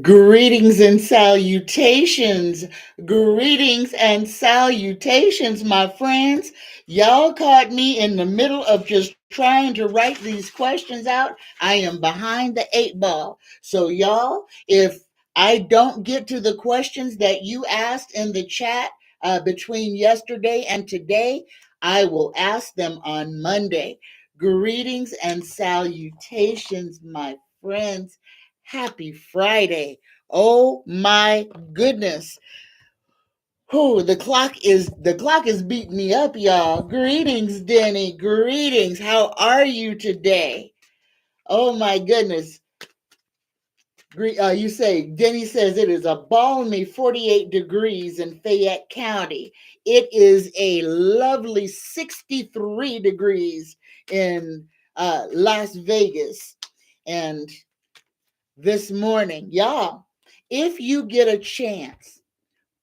Greetings and salutations. Greetings and salutations, my friends. Y'all caught me in the middle of just trying to write these questions out. I am behind the 8 ball. So, y'all, if I don't get to the questions that you asked in the chat between yesterday and today, I will ask them on Monday. Greetings and salutations, my friends. Happy Friday. Oh my goodness. Whew, the clock is beating me up, y'all. Greetings, Denny. Greetings. How are you today? Oh my goodness. You say, Denny says it is a balmy 48 degrees in Fayette County. It is a lovely 63 degrees in Las Vegas. And this morning, y'all, if you get a chance,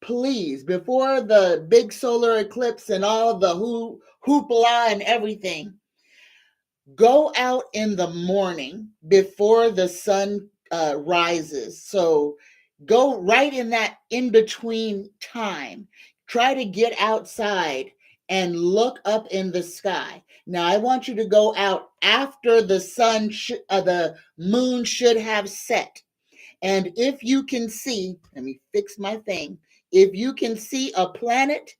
please, before the big solar eclipse and all the hoopla and everything, go out in the morning before the sun rises. So go right in that in between time. Try to get outside and look up in the sky. Now, I want you to go out after the moon should have set. And if you can see, let me fix my thing. If you can see a planet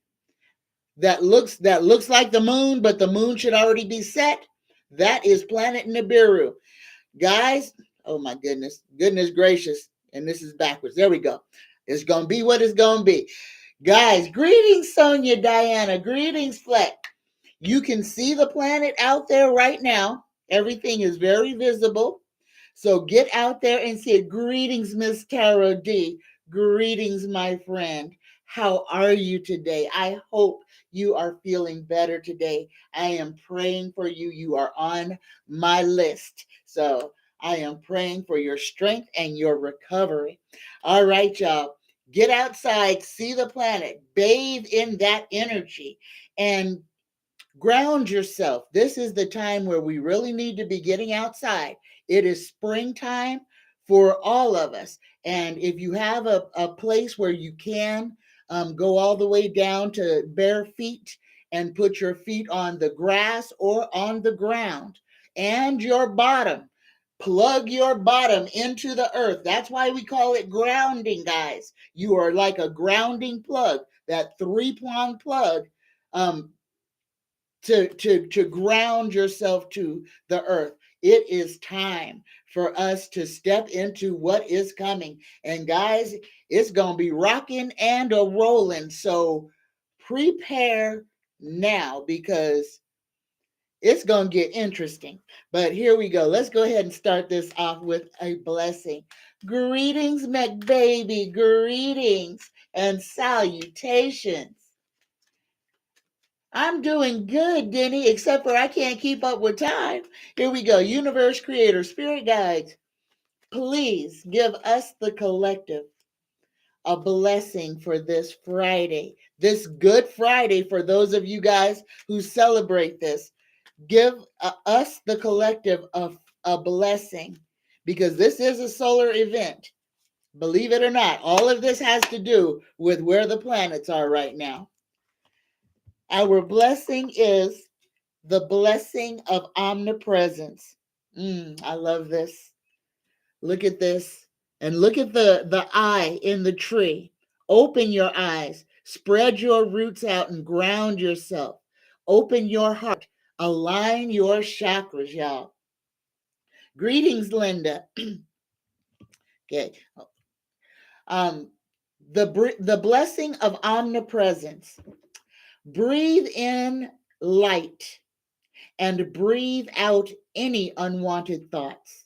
that looks like the moon, but the moon should already be set, that is planet Nibiru. Guys, oh my goodness gracious. And this is backwards. There we go. It's gonna be what it's gonna be. Guys, greetings, Sonia Diana. Greetings, Fleck. You can see the planet out there right now. Everything is very visible. So get out there and say, greetings, Miss Carol D. Greetings, my friend. How are you today? I hope you are feeling better today. I am praying for you. You are on my list. So I am praying for your strength and your recovery. All right, y'all. Get outside, see the planet, bathe in that energy, and ground yourself. This is the time where we really need to be getting outside. It is springtime for all of us. And if you have a place where you can go all the way down to bare feet and put your feet on the grass or on the ground and your bottom, plug your bottom into the earth. That's why we call it grounding, guys. You are like a grounding plug, that 3-prong plug. To ground yourself to the earth. It is time for us to step into what is coming. And guys, it's going to be rocking and a rolling. So prepare now because it's going to get interesting. But here we go. Let's go ahead and start this off with a blessing. Greetings, McBaby. Greetings and salutations. I'm doing good, Denny, except for I can't keep up with time. Here we go. Universe creator, spirit guides, please give us the collective a blessing for this Friday, this Good Friday for those of you guys who celebrate this. Give us, the collective, a blessing because this is a solar event. Believe it or not, all of this has to do with where the planets are right now. Our blessing is the blessing of omnipresence. I love this. Look at this. And look at the eye in the tree. Open your eyes. Spread your roots out and ground yourself. Open your heart. Align your chakras, y'all. Greetings, Linda. Okay. Um, the blessing of omnipresence. Breathe in light and breathe out any unwanted thoughts.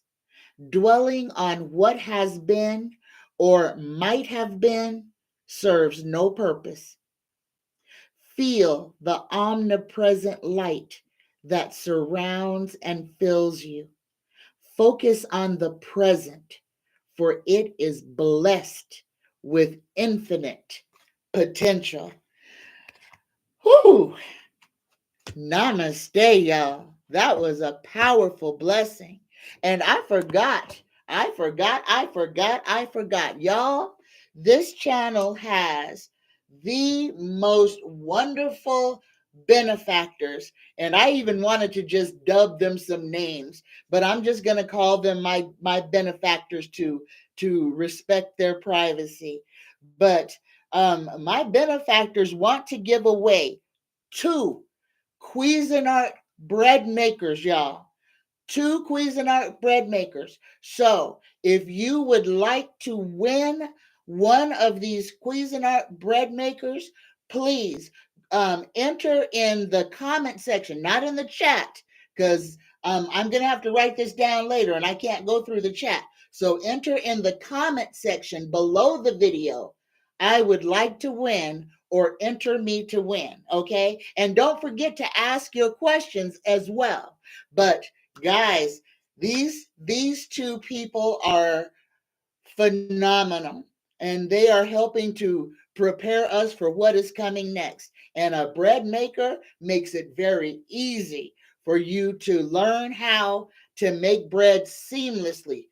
Dwelling on what has been or might have been serves no purpose. Feel the omnipresent light that surrounds and fills you. Focus on the present, for it is blessed with infinite potential. Whew! Namaste, y'all. That was a powerful blessing. And I forgot I forgot. Y'all, this channel has the most wonderful benefactors. And I even wanted to just dub them some names, but I'm just going to call them my benefactors to respect their privacy. But my benefactors want to give away 2 Cuisinart bread makers, y'all. 2 Cuisinart bread makers. So if you would like to win one of these Cuisinart bread makers, please enter in the comment section, not in the chat, because I'm going to have to write this down later and I can't go through the chat. So enter in the comment section below the video. I would like to win, or enter me to win. Okay. And don't forget to ask your questions as well. But guys, these 2 people are phenomenal, and they are helping to prepare us for what is coming next. And a bread maker makes it very easy for you to learn how to make bread seamlessly.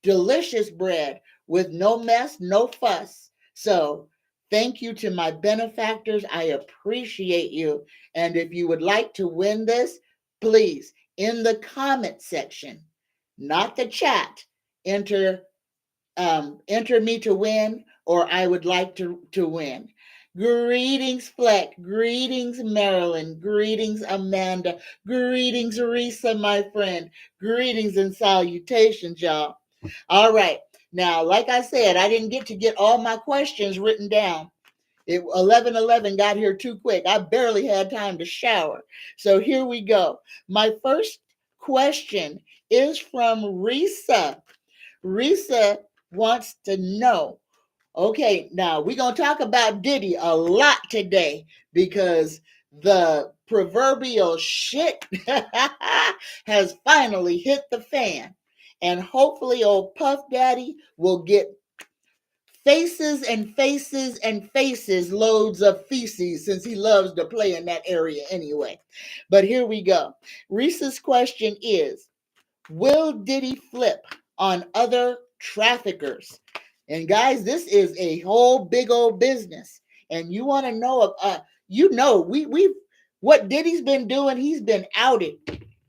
Delicious bread with no mess, no fuss. So thank you to my benefactors. I appreciate you. And if you would like to win this, please, in the comment section, not the chat, enter me to win, or I would like to win. Greetings, Fleck. Greetings, Marilyn. Greetings, Amanda. Greetings, Risa, my friend. Greetings and salutations, y'all. All right. Now, like I said, I didn't get to get all my questions written down. 11:11 got here too quick. I barely had time to shower. So here we go. My first question is from Risa. Risa wants to know. Okay, now we're going to talk about Diddy a lot today because the proverbial shit has finally hit the fan. And hopefully old Puff Daddy will get faces and faces and faces loads of feces, since he loves to play in that area anyway. But here we go. Risa's question is, will Diddy flip on other traffickers? And guys, this is a whole big old business. And you want to know, we've what Diddy's been doing. He's been outed.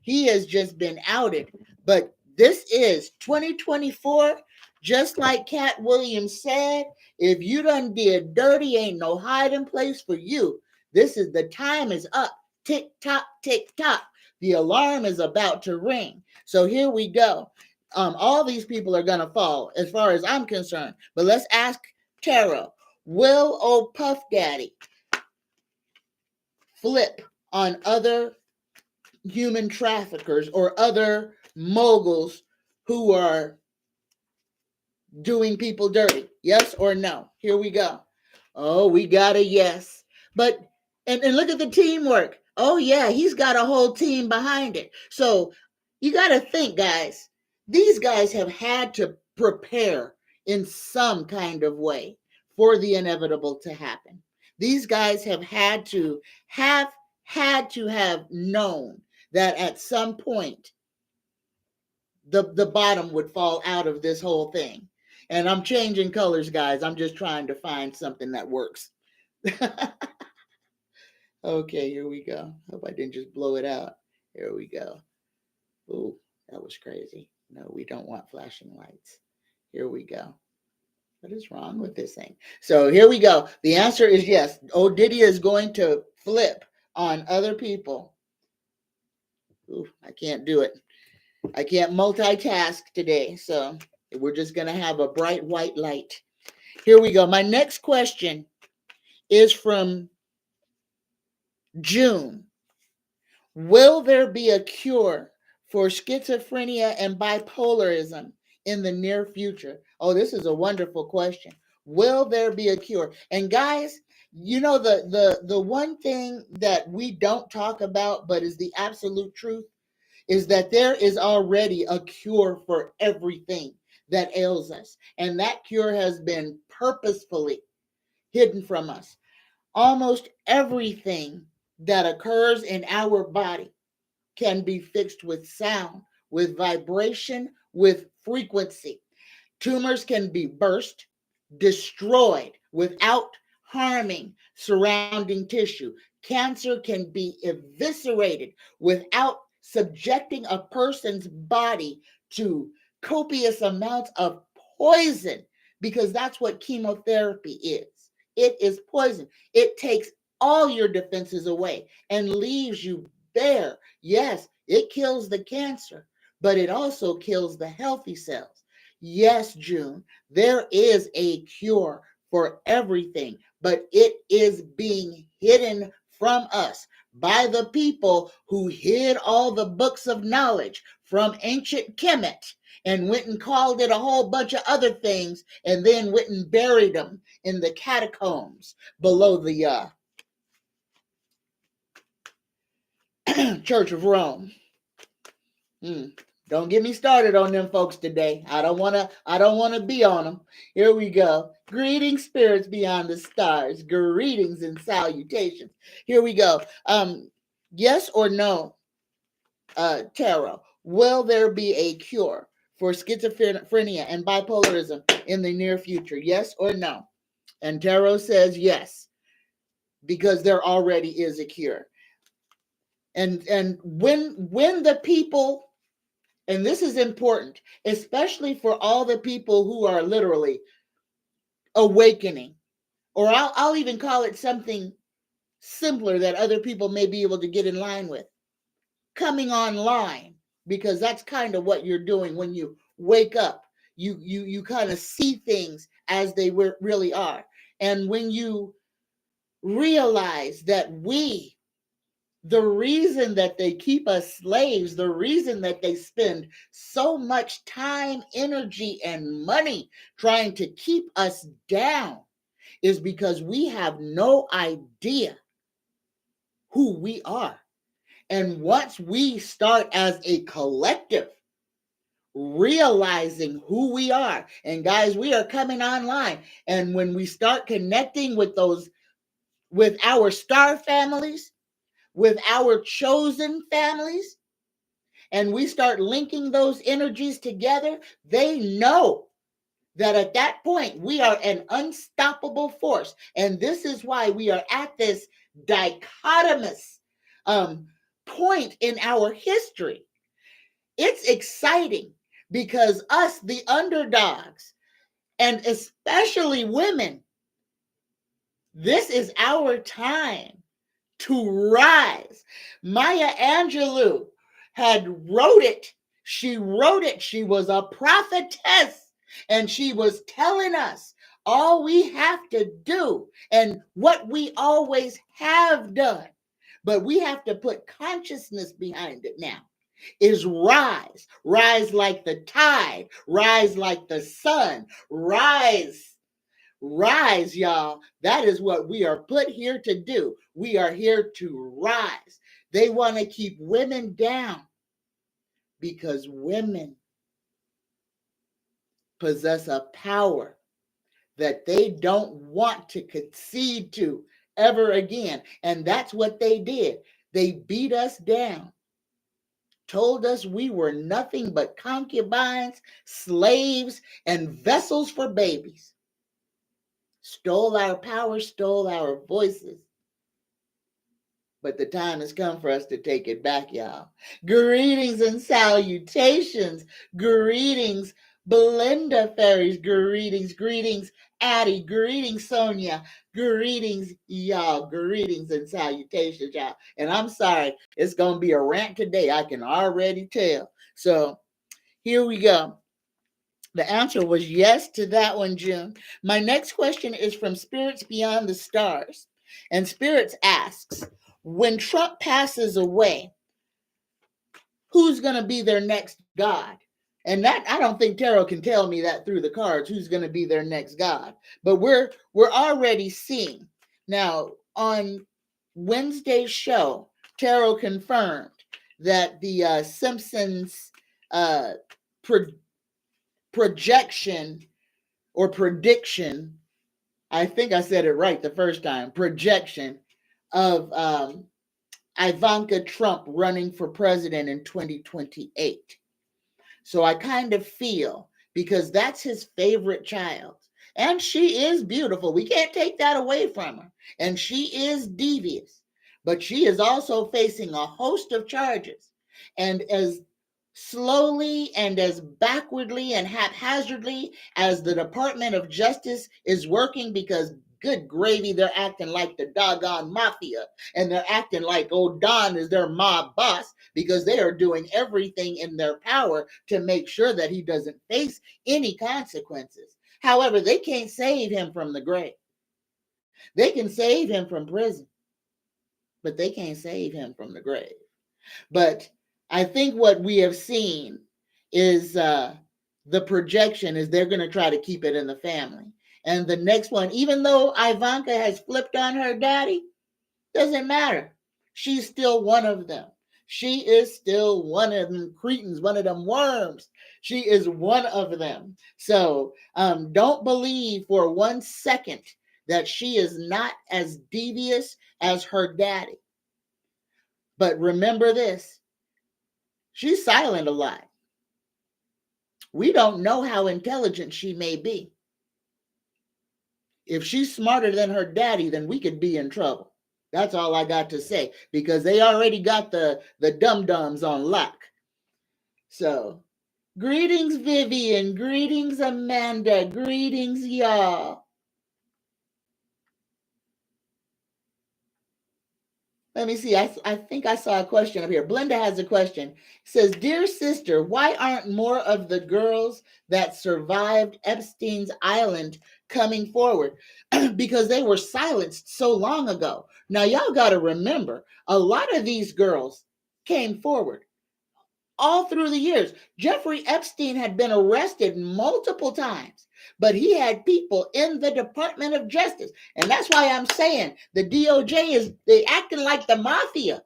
He has just been outed. But this is 2024. Just like Cat Williams said, if you done did dirty, ain't no hiding place for you. This is, the time is up. Tick tock, tick tock. The alarm is about to ring. So here we go. All these people are going to fall as far as I'm concerned. But let's ask Tara, will old Puff Daddy flip on other human traffickers or other moguls who are doing people dirty? Yes or no? Here we go. Oh, we got a yes. But, and look at the teamwork. Oh, yeah, he's got a whole team behind it. So you got to think, guys, these guys have had to prepare in some kind of way for the inevitable to happen. These guys have had to have known that at some point the bottom would fall out of this whole thing. And I'm changing colors, guys. I'm just trying to find something that works. Okay, here we go. Hope I didn't just blow it out. Here we go. Ooh, that was crazy. No, we don't want flashing lights. Here we go. What is wrong with this thing? So here we go. The answer is yes. Old Diddy is going to flip on other people. Ooh, I can't do it. I can't multitask today. So we're just going to have a bright white light. Here we go. My next question is from June. Will there be a cure for schizophrenia and bipolarism in the near future? Oh, this is a wonderful question. Will there be a cure? And guys, you know, the one thing that we don't talk about, but is the absolute truth, is that there is already a cure for everything that ails us. And that cure has been purposefully hidden from us. Almost everything that occurs in our body can be fixed with sound, with vibration, with frequency. Tumors can be burst, destroyed without harming surrounding tissue. Cancer can be eviscerated without subjecting a person's body to copious amounts of poison, because that's what chemotherapy is. It is poison. It takes all your defenses away and leaves you bare. Yes, it kills the cancer, but it also kills the healthy cells. Yes, June, there is a cure for everything, but it is being hidden from us by the people who hid all the books of knowledge from ancient Kemet and went and called it a whole bunch of other things and then went and buried them in the catacombs below the Church of Rome. Don't get me started on them folks today. I don't want to be on them. Here we go. Greetings, spirits beyond the stars. Greetings and salutations. Here we go. Yes or no, tarot. Will there be a cure for schizophrenia and bipolarism in the near future? Yes or no? And tarot says yes, because there already is a cure. And when the people, and this is important, especially for all the people who are literally awakening, or I'll even call it something simpler that other people may be able to get in line with, coming online, because that's kind of what you're doing when you wake up. You kind of see things as they really are. And when you realize that the reason that they keep us slaves, the reason that they spend so much time, energy, and money trying to keep us down is because we have no idea who we are. And once we start as a collective realizing who we are, and guys, we are coming online, and when we start connecting with our star families, with our chosen families, and we start linking those energies together, they know that at that point we are an unstoppable force. And this is why we are at this dichotomous point in our history. It's exciting because us, the underdogs, and especially women, this is our time to rise. Maya Angelou wrote it. She wrote it. She was a prophetess, and she was telling us all we have to do and what we always have done, but we have to put consciousness behind it now, is rise. Rise like the tide. Rise like the sun. Rise. Rise, y'all. That is what we are put here to do. We are here to rise. They want to keep women down because women possess a power that they don't want to concede to ever again. And that's what they did. They beat us down, told us we were nothing but concubines, slaves, and vessels for babies. Stole our power, stole our voices. But the time has come for us to take it back, y'all. Greetings and salutations. Greetings, Belinda Fairies. Greetings, Addie. Greetings, Sonia. Greetings, y'all. Greetings and salutations, y'all. And I'm sorry, it's going to be a rant today. I can already tell. So here we go. The answer was yes to that one, June. My next question is from Spirits Beyond the Stars. And Spirits asks, when Trump passes away, who's going to be their next god? And that, I don't think tarot can tell me that through the cards, who's going to be their next god. But we're already seeing. Now, on Wednesday's show, tarot confirmed that the Simpsons projection or prediction, I think I said it right the first time, projection of Ivanka Trump running for president in 2028. So I kind of feel, because that's his favorite child. And she is beautiful. We can't take that away from her. And she is devious. But she is also facing a host of charges. And as slowly and as backwardly and haphazardly as the Department of Justice is working, because good gravy, they're acting like the doggone mafia, and they're acting like old Don is their mob boss, because they are doing everything in their power to make sure that he doesn't face any consequences. However, they can't save him from the grave. They can save him from prison, but they can't save him from the grave. But I think what we have seen is the projection is they're going to try to keep it in the family. And the next one, even though Ivanka has flipped on her daddy, doesn't matter. She's still one of them. She is still one of them cretins, one of them worms. She is one of them. So don't believe for 1 second that she is not as devious as her daddy. But remember this, she's silent a lot. We don't know how intelligent she may be. If she's smarter than her daddy, then we could be in trouble. That's all I got to say, because they already got the dum-dums on lock. So, greetings, Vivian. Greetings, Amanda. Greetings, y'all. Let me see. I think I saw a question up here. Blenda has a question. It says, dear sister, why aren't more of the girls that survived Epstein's Island coming forward? Because they were silenced so long ago. Now, y'all got to remember, a lot of these girls came forward all through the years. Jeffrey Epstein had been arrested multiple times, but he had people in the Department of Justice. And that's why I'm saying the DOJ they acting like the mafia,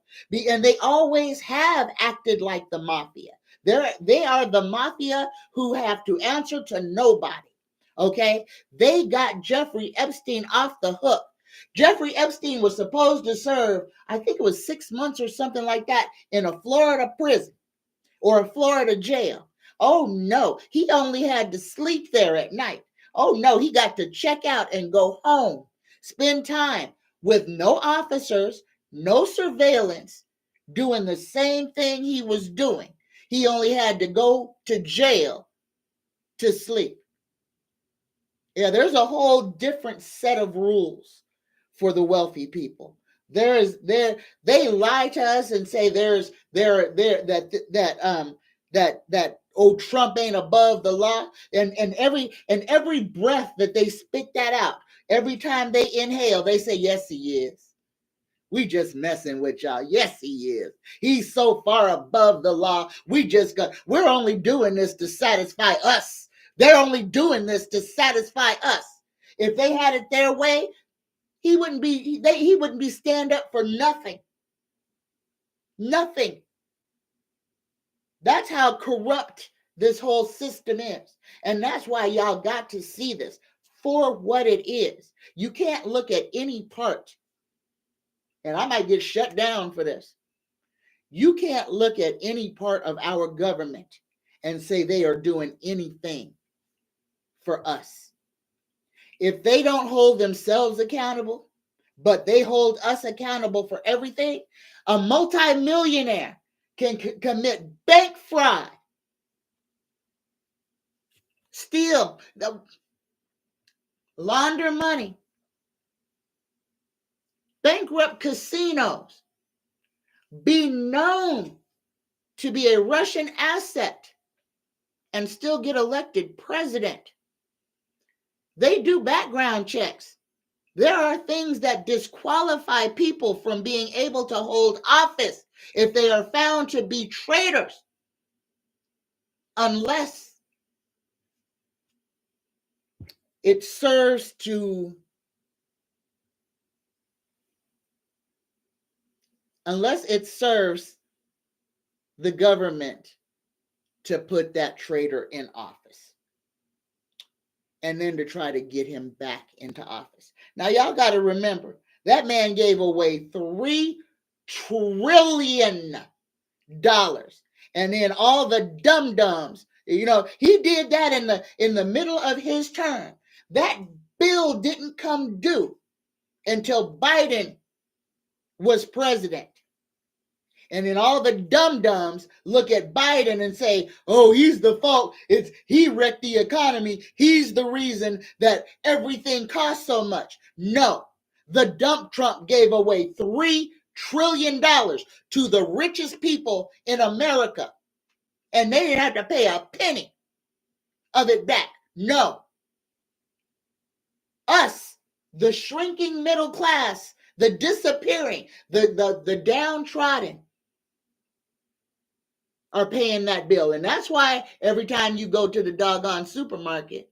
and they always have acted like the mafia. They are the mafia who have to answer to nobody. Okay, they got Jeffrey Epstein off the hook. Jeffrey Epstein was supposed to serve, I think it was 6 months or something like that, in a Florida prison or a Florida jail. Oh no, he only had to sleep there at night. Oh no, he got to check out and go home, spend time with no officers, no surveillance, doing the same thing he was doing. He only had to go to jail to sleep. Yeah, there's a whole different set of rules for the wealthy people. They lie to us and say that Trump ain't above the law, and every breath that they spit that out, every time they inhale, they say yes he is. We just messing with y'all. Yes he is. He's so far above the law. We're only doing this to satisfy us. They're only doing this to satisfy us. If they had it their way, he wouldn't be stand up for nothing. Nothing. That's how corrupt this whole system is. And that's why y'all got to see this for what it is. You can't look at any part, and I might get shut down for this. You can't look at any part of our government and say they are doing anything for us. If they don't hold themselves accountable, but they hold us accountable for everything, a multimillionaire can commit bank fraud, steal, launder money, bankrupt casinos, be known to be a Russian asset, and still get elected president. They do background checks. There are things that disqualify people from being able to hold office if they are found to be traitors, unless it serves the government to put that traitor in office, and then to try to get him back into office. Now, y'all got to remember, that man gave away $3 trillion. And then all the dum-dums You know, he did that in the middle of his term. That bill didn't come due until Biden was president. And then all the dum-dums look at Biden and say, oh, he's the fault. He wrecked the economy. He's the reason that everything costs so much. No, the dump Trump gave away $3 trillion to the richest people in America. And they didn't have to pay a penny of it back. No. Us, the shrinking middle class, the disappearing, the downtrodden, are paying that bill. And that's why every time you go to the doggone supermarket,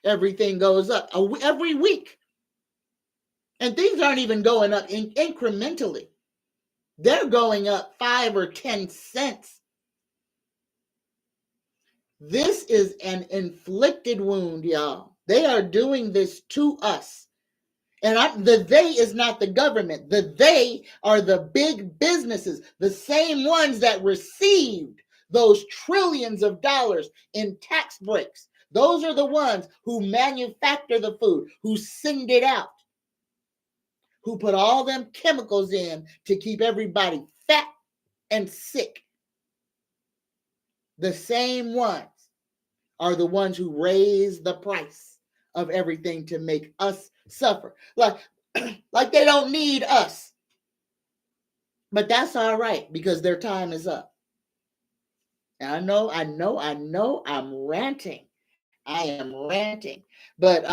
everything goes up every week. And things aren't even going up incrementally. They're going up 5 or 10 cents. This is an inflicted wound, y'all. They are doing this to us. And the they is not the government. The they are the big businesses, the same ones that received those trillions of dollars in tax breaks. Those are the ones who manufacture the food, who send it out, who put all them chemicals in to keep everybody fat and sick. The same ones are the ones who raise the price of everything to make us suffer. Like they don't need us. But that's all right, because their time is up. And I know I'm ranting. I am ranting. But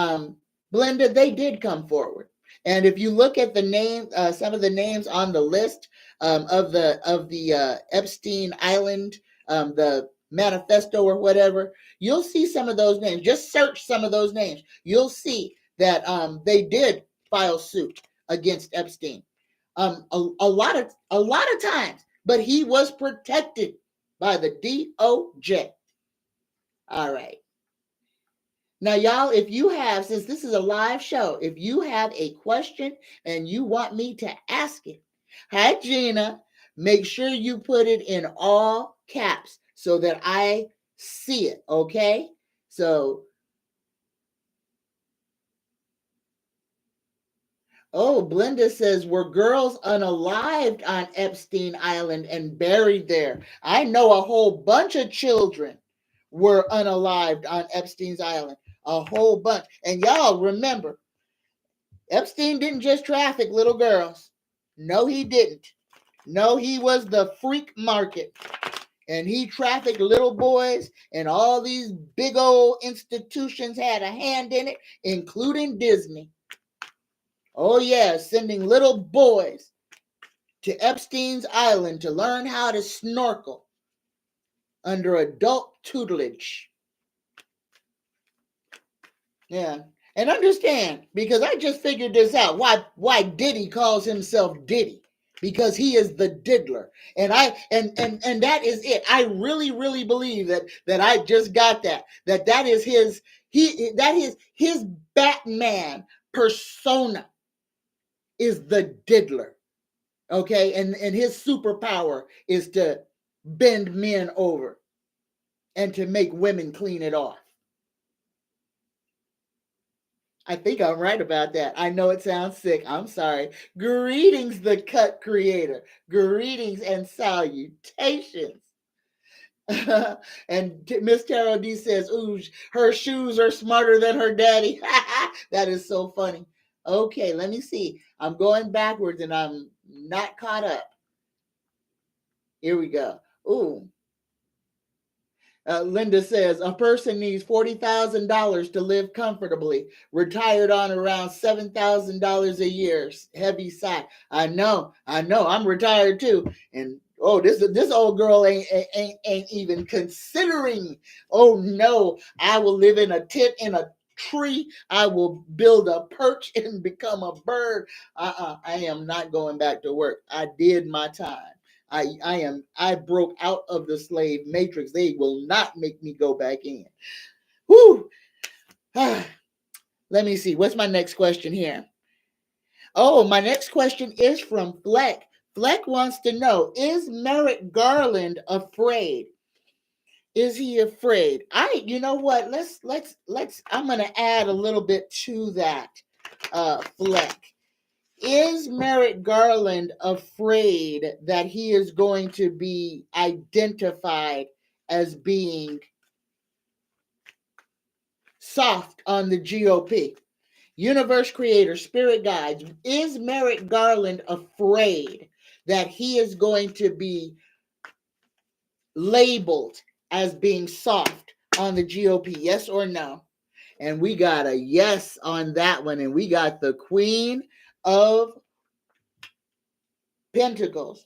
Blenda, they did come forward. And if you look at the name, some of the names on the list of the Epstein Island, the manifesto or whatever, you'll see some of those names. Just search some of those names. You'll see that they did file suit against Epstein. A lot of times, but he was protected by the DOJ. All right. Now, y'all, if you have, since this is a live show, if you have a question and you want me to ask it, hi, Gina, make sure you put it in all caps so that I see it, okay? So, Blenda says, were girls unalived on Epstein Island and buried there? I know a whole bunch of children were unalived on Epstein's Island. A whole bunch. And y'all remember, Epstein didn't just traffic little girls. No, he didn't. No, he was the freak market. And he trafficked little boys, and all these big old institutions had a hand in it, including Disney. Oh, yeah, sending little boys to Epstein's Island to learn how to snorkel under adult tutelage. Yeah. And understand, because I just figured this out, why Diddy calls himself Diddy. Because he is the diddler. And that is it. I really, really believe that I just got that. That is his Batman persona is the diddler. Okay? And his superpower is to bend men over and to make women clean it off. I think I'm right about that. I know it sounds sick. I'm sorry. Greetings, the cut creator. Greetings and salutations. And Miss Carol D says, ooh, her shoes are smarter than her daddy. That is so funny. Okay, let me see. I'm going backwards and I'm not caught up. Here we go. Ooh. Linda says, a person needs $40,000 to live comfortably, retired on around $7,000 a year. Heavy sigh. I know. I'm retired too. And this old girl ain't even considering. Oh no, I will live in a tent in a tree. I will build a perch and become a bird. I am not going back to work. I did my time. I broke out of the slave matrix. They will not make me go back in. Whew. Let me see. What's my next question here? Oh, my next question is from Fleck. Fleck wants to know, is Merritt Garland afraid? Is he afraid? You know what? Let's. I'm gonna add a little bit to that, Fleck. Is Merritt Garland afraid that he is going to be identified as being soft on the GOP? Universe creator, spirit guides, is Merrick Garland afraid that he is going to be labeled as being soft on the GOP? Yes or no? And we got a yes on that one. And we got the Queen of Pentacles.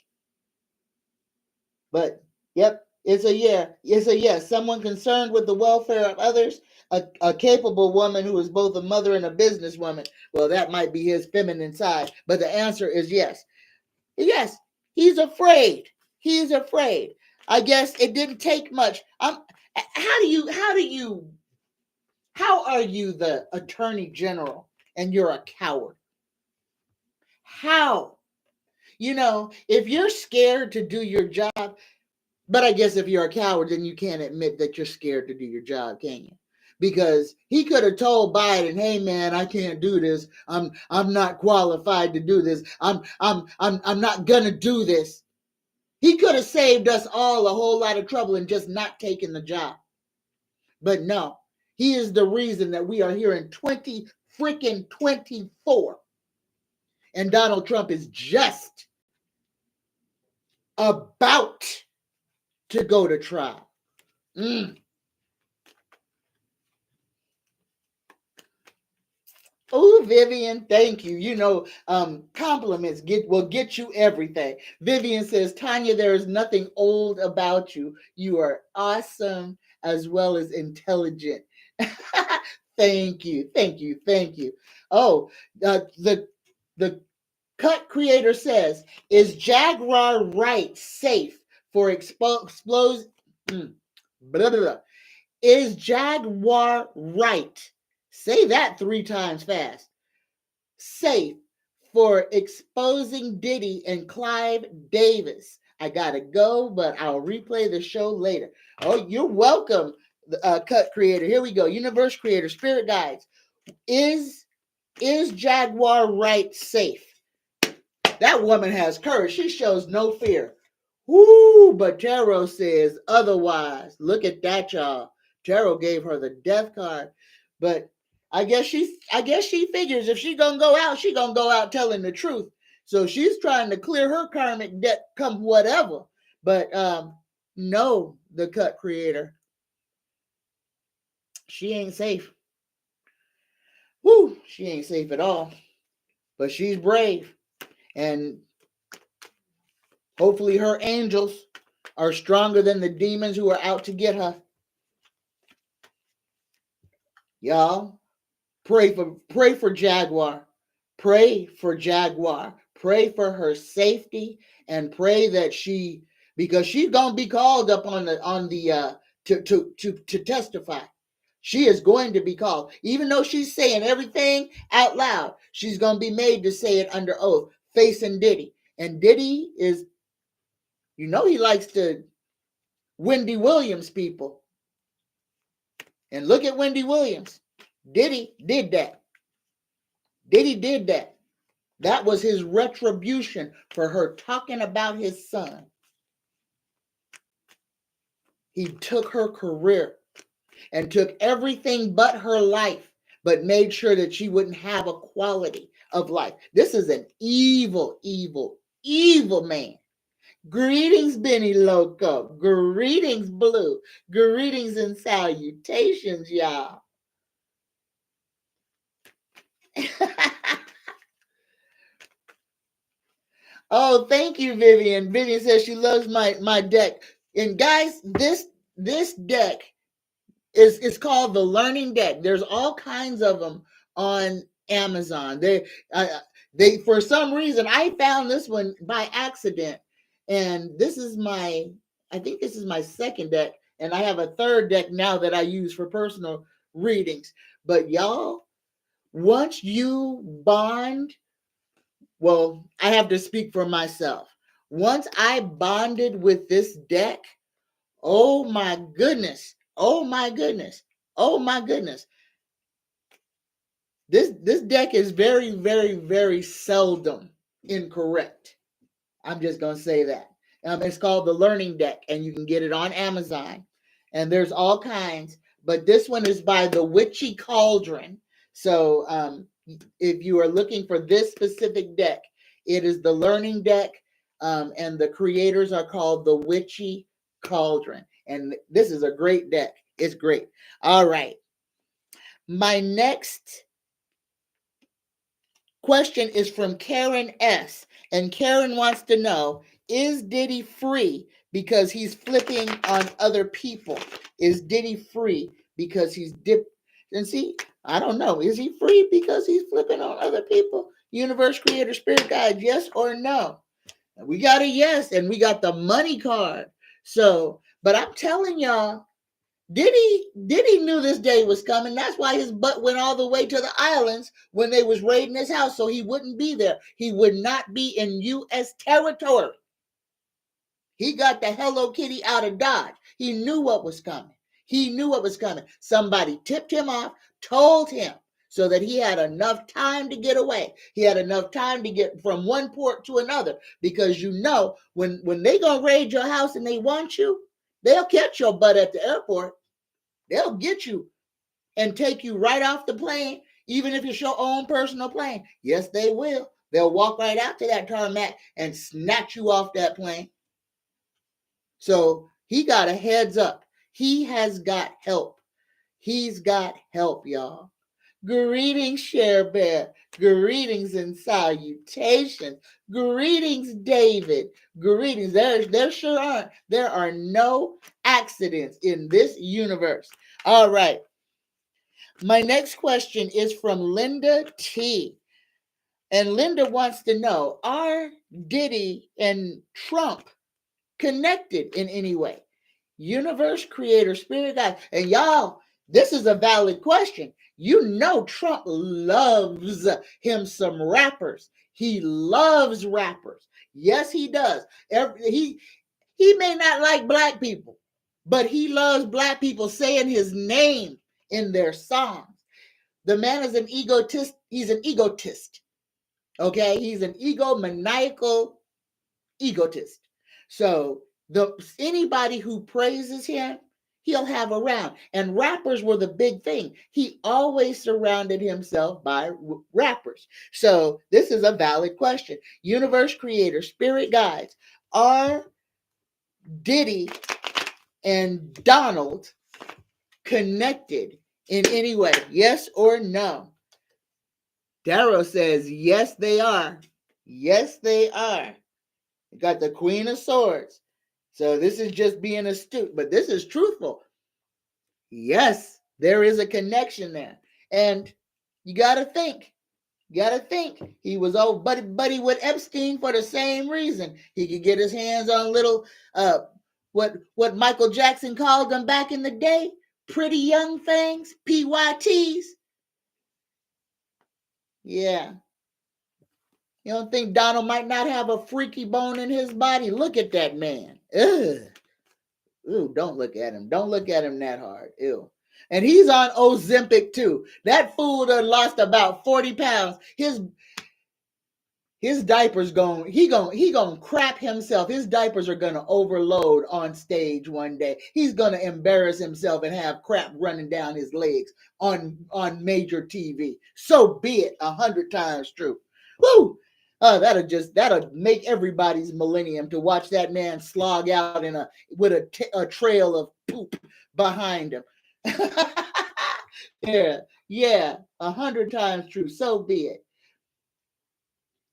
But, yep, it's a yeah. It's a yes. Someone concerned with the welfare of others, a capable woman who is both a mother and a businesswoman. Well, that might be his feminine side, but the answer is yes. Yes, he's afraid. He's afraid. I guess it didn't take much. How are you the attorney general and you're a coward? How? If you're scared to do your job, but I guess if you're a coward, then you can't admit that you're scared to do your job, can you? Because he could have told Biden, "Hey man, I can't do this. I'm not qualified to do this. I'm not gonna do this." He could have saved us all a whole lot of trouble and just not taken the job. But no, he is the reason that we are here in 2024. And Donald Trump is just about to go to trial. Oh, Vivian, thank you. Compliments will get you everything. Vivian says, Tanya, there is nothing old about you. You are awesome as well as intelligent. Thank you. Oh, the cut creator says, is Jaguar right safe for explosion? Blah, blah, blah. Is Jaguar right? Say that 3 times fast. Safe for exposing Diddy and Clive Davis. I gotta go, but I'll replay the show later. Oh, you're welcome, cut creator. Here we go. Universe creator, spirit guides. Is Jaguar right safe? That woman has courage. She shows no fear. Woo, but Tarot says otherwise. Look at that, y'all. Tarot gave her the death card. But I guess she figures if she's gonna go out, she's gonna go out telling the truth. So she's trying to clear her karmic debt come whatever. But no, the cut creator. She ain't safe. Woo, she ain't safe at all. But she's brave. And hopefully her angels are stronger than the demons who are out to get her. Y'all, pray for Jaguar. Pray for Jaguar. Pray for her safety and pray that because she's gonna be called up to testify. She is going to be called. Even though she's saying everything out loud, she's gonna be made to say it under oath, facing Diddy. And Diddy is, he likes to Wendy Williams people. And look at Wendy Williams. Diddy did that. That was his retribution for her talking about his son. He took her career and took everything but her life, but made sure that she wouldn't have a quality of life. This is an evil, evil, evil man. Greetings, Benny Loco. Greetings, Blue. Greetings and salutations, y'all. Oh, thank you, Vivian. Vivian says she loves my deck. And guys, this deck is called the Learning Deck. There's all kinds of them on Amazon. They for some reason I found this one by accident, and I think this is my second deck, and I have a third deck now that I use for personal readings. But y'all, once you bond, well, I have to speak for myself. Once I bonded with this deck, Oh my goodness. Oh my goodness. Oh my goodness. This deck is very, very, very seldom incorrect. I'm just going to say that. It's called the Learning Deck, and you can get it on Amazon. And there's all kinds, but this one is by the Witchy Cauldron. So if you are looking for this specific deck, it is the Learning Deck, and the creators are called the Witchy Cauldron. And this is a great deck. It's great. All right. My next question is from Karen S. And Karen wants to know, is Diddy free because he's flipping on other people? Is Diddy free because he's And see, I don't know. Is he free because he's flipping on other people? Universe, creator, spirit guide, yes or no? We got a yes, and we got the money card. So, but I'm telling y'all, Diddy knew this day was coming. That's why his butt went all the way to the islands when they was raiding his house, so he wouldn't be there. He would not be in U.S. territory. He got the Hello Kitty out of Dodge. He knew what was coming. He knew what was coming. Somebody tipped him off, told him, so that he had enough time to get away. He had enough time to get from one port to another, because you know when they gonna raid your house and they want you, they'll catch your butt at the airport. They'll get you and take you right off the plane, even if it's your own personal plane. Yes, they will. They'll walk right out to that tarmac and snatch you off that plane. So he got a heads up. He has got help. He's got help, y'all. Greetings, Share Bear. Greetings and salutations. Greetings, David. Greetings. There sure aren't. There are no accidents in this universe. All right. My next question is from Linda T. And Linda wants to know, are Diddy and Trump connected in any way? Universe, creator, spirit, God. And y'all, this is a valid question. You know Trump loves him some rappers. He loves rappers. Yes, he does. He may not like black people, but he loves black people saying his name in their songs. The man is an egotist. He's an egotist. Okay? He's an egomaniacal egotist. So anybody who praises him, he'll have around. And rappers were the big thing. He always surrounded himself by rappers. So this is a valid question. Universe, creator, spirit guides, are Diddy and Donald connected in any way? Yes or no? Darrow says, yes, they are. Yes, they are. Got the Queen of Swords. So this is just being astute, but this is truthful. Yes, there is a connection there. And you got to think. You got to think. He was old buddy with Epstein for the same reason. He could get his hands on little, what Michael Jackson called them back in the day, pretty young things, PYTs. Yeah. You don't think Donald might not have a freaky bone in his body? Look at that man. Ugh. Ooh, don't look at him. Don't look at him that hard. Ew. And he's on Ozempic too. That fool done lost about 40 pounds. His diapers he gonna crap himself. His diapers are gonna overload on stage one day. He's gonna embarrass himself and have crap running down his legs on major TV. So be it. 100 times true. Woo! That'll make everybody's millennium to watch that man slog out with a trail of poop behind him. Yeah, 100 times true. So be it.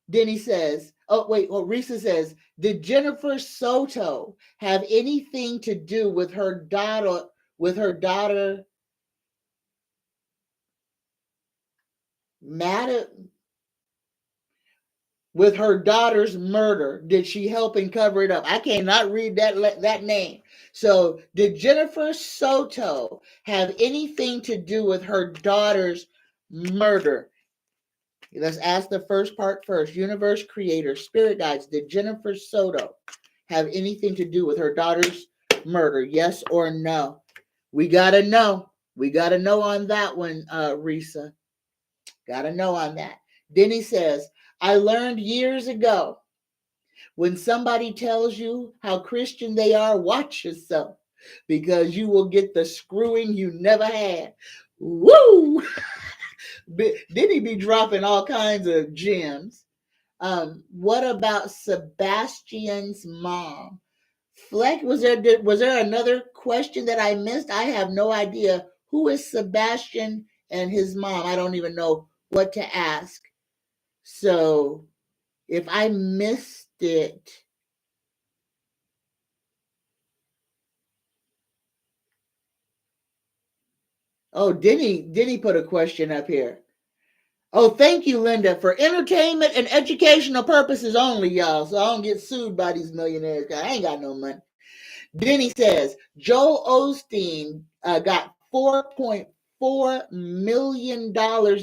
Denny says, Risa says, did Jennifer Soto have anything to do with her daughter? With her daughter's murder? Did she help and cover it up? I cannot read that name. So, did Jennifer Soto have anything to do with her daughter's murder? Let's ask the first part first. Universe, creator, spirit guides, did Jennifer Soto have anything to do with her daughter's murder? Yes or no? We gotta know. We gotta know on that one, Risa. Gotta know on that. Denny says, I learned years ago, when somebody tells you how Christian they are, watch yourself, because you will get the screwing you never had. Woo! Denny be dropping all kinds of gems. What about Sebastian's mom? Fleck, was there another question that I missed? I have no idea. Who is Sebastian and his mom? I don't even know what to ask. So if I missed it, oh, Denny put a question up here. Oh, thank you, Linda, for entertainment and educational purposes only, y'all. So I don't get sued by these millionaires. I ain't got no money. Denny says Joel Osteen got $4.4 million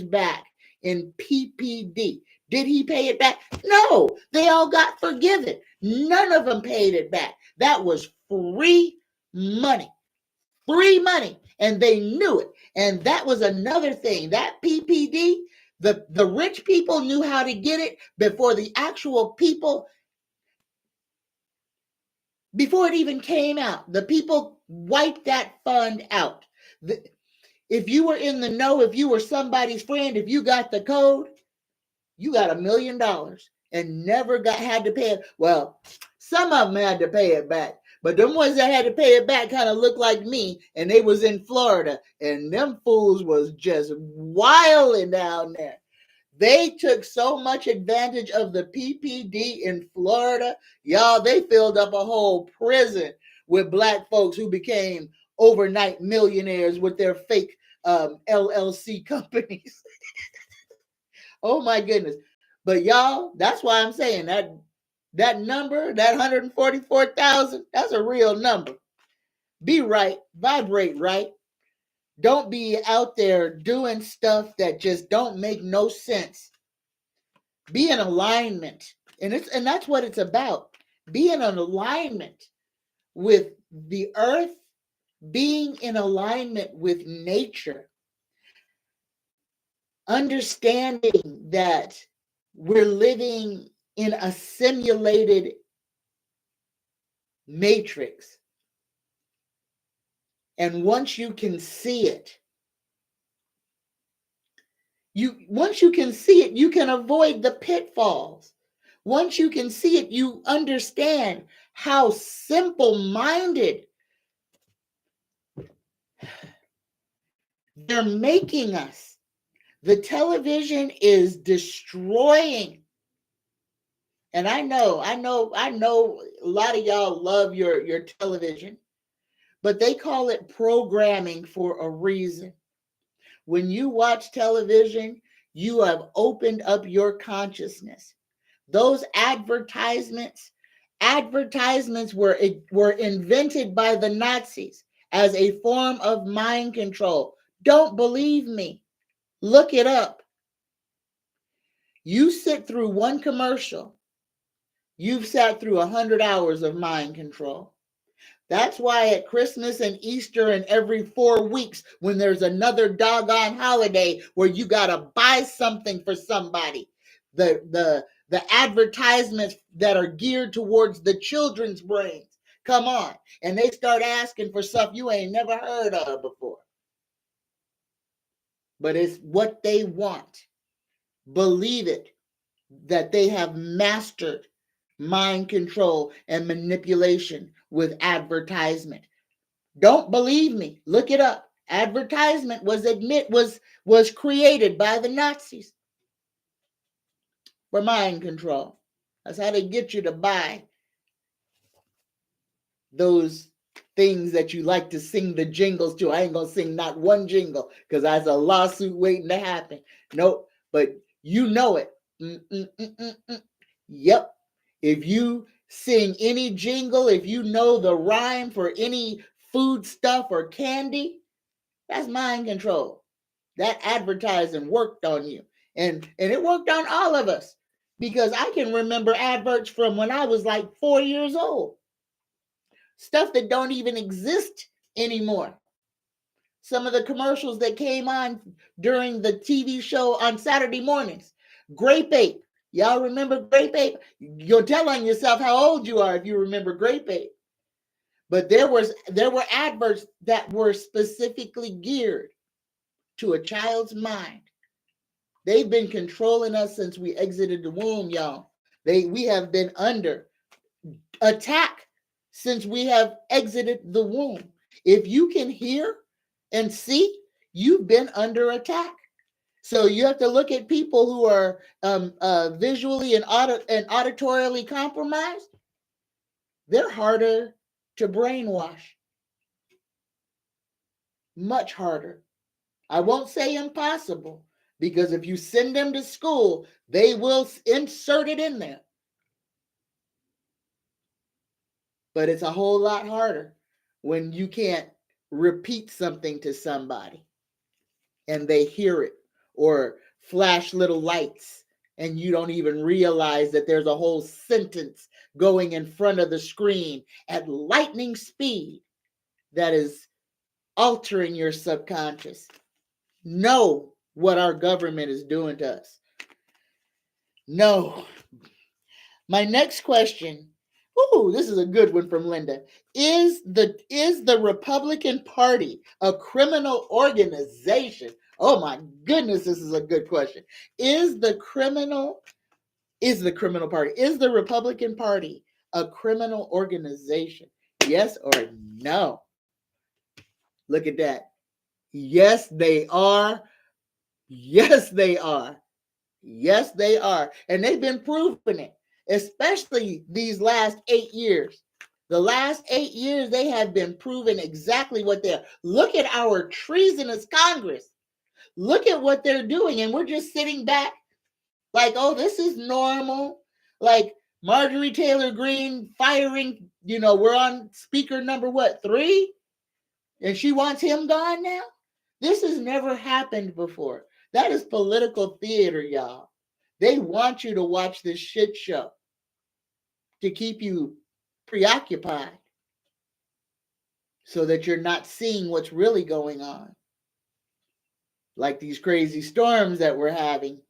back in PPD. Did he pay it back? No, they all got forgiven. None of them paid it back. That was free money. Free money. And they knew it. And that was another thing. That PPD, the rich people knew how to get it before the actual people, before it even came out. The people wiped that fund out. If you were in the know, if you were somebody's friend, if you got the code, you got $1 million and never had to pay it. Well, some of them had to pay it back, but them ones that had to pay it back kind of looked like me, and they was in Florida, and them fools was just wilding down there. They took so much advantage of the PPD in Florida. Y'all, they filled up a whole prison with black folks who became overnight millionaires with their fake LLC companies. Oh my goodness. But y'all, that's why I'm saying that number, that 144,000, that's a real number. Be right, vibrate right. Don't be out there doing stuff that just don't make no sense. Be in alignment. And that's what it's about. Be in an alignment with the earth, being in alignment with nature. Understanding that we're living in a simulated matrix. And once you can see it, once you can see it, you can avoid the pitfalls. Once you can see it, you understand how simple-minded they're making us. The television is destroying. And I know a lot of y'all love your television, but they call it programming for a reason. When you watch television, you have opened up your consciousness. Those advertisements were invented by the Nazis as a form of mind control. Don't believe me. Look it up. You sit through one commercial, you've sat through 100 hours of mind control. That's why at Christmas and Easter and every 4 weeks, when there's another doggone holiday where you got to buy something for somebody, the advertisements that are geared towards the children's brains come on, and they start asking for stuff you ain't never heard of before. But it's what they want. Believe it, that they have mastered mind control and manipulation with advertisement. Don't believe me. Look it up. Advertisement was created by the Nazis for mind control. That's how they get you to buy those things that you like to sing the jingles to. I ain't gonna sing not one jingle because that's a lawsuit waiting to happen. Nope, but you know it. Yep. If you sing any jingle, if you know the rhyme for any food stuff or candy, that's mind control. That advertising worked on you. And it worked on all of us, because I can remember adverts from when I was like 4 years old. stuff that don't even exist anymore. Some of the commercials that came on during the TV show on Saturday mornings. Grape Ape. Y'all remember Grape Ape? You'll tell on yourself how old you are if you remember Grape Ape. But there were adverts that were specifically geared to a child's mind. They've been controlling us since we exited the womb, y'all. We have been under attack since we have exited the womb. If you can hear and see, you've been under attack. So you have to look at people who are visually and auditorially compromised. They're harder to brainwash. Much harder. I won't say impossible, because if you send them to school, they will insert it in there. But it's a whole lot harder when you can't repeat something to somebody and they hear it, or flash little lights and you don't even realize that there's a whole sentence going in front of the screen at lightning speed that is altering your subconscious. Know what our government is doing to us. No. My next question. Ooh, this is a good one from Linda. Is the Republican Party a criminal organization? Oh my goodness, this is a good question. Is the Republican Party a criminal organization? Yes or no? Look at that. Yes, they are. Yes, they are. Yes, they are. And they've been proving it, especially these last 8 years. The last 8 years, they have been proving exactly what they're. Look at our treasonous Congress. Look at what they're doing. And we're just sitting back like, oh, this is normal. Like Marjorie Taylor Greene firing, we're on speaker number 3? And she wants him gone now? This has never happened before. That is political theater, y'all. They want you to watch this shit show to keep you preoccupied so that you're not seeing what's really going on. Like these crazy storms that we're having,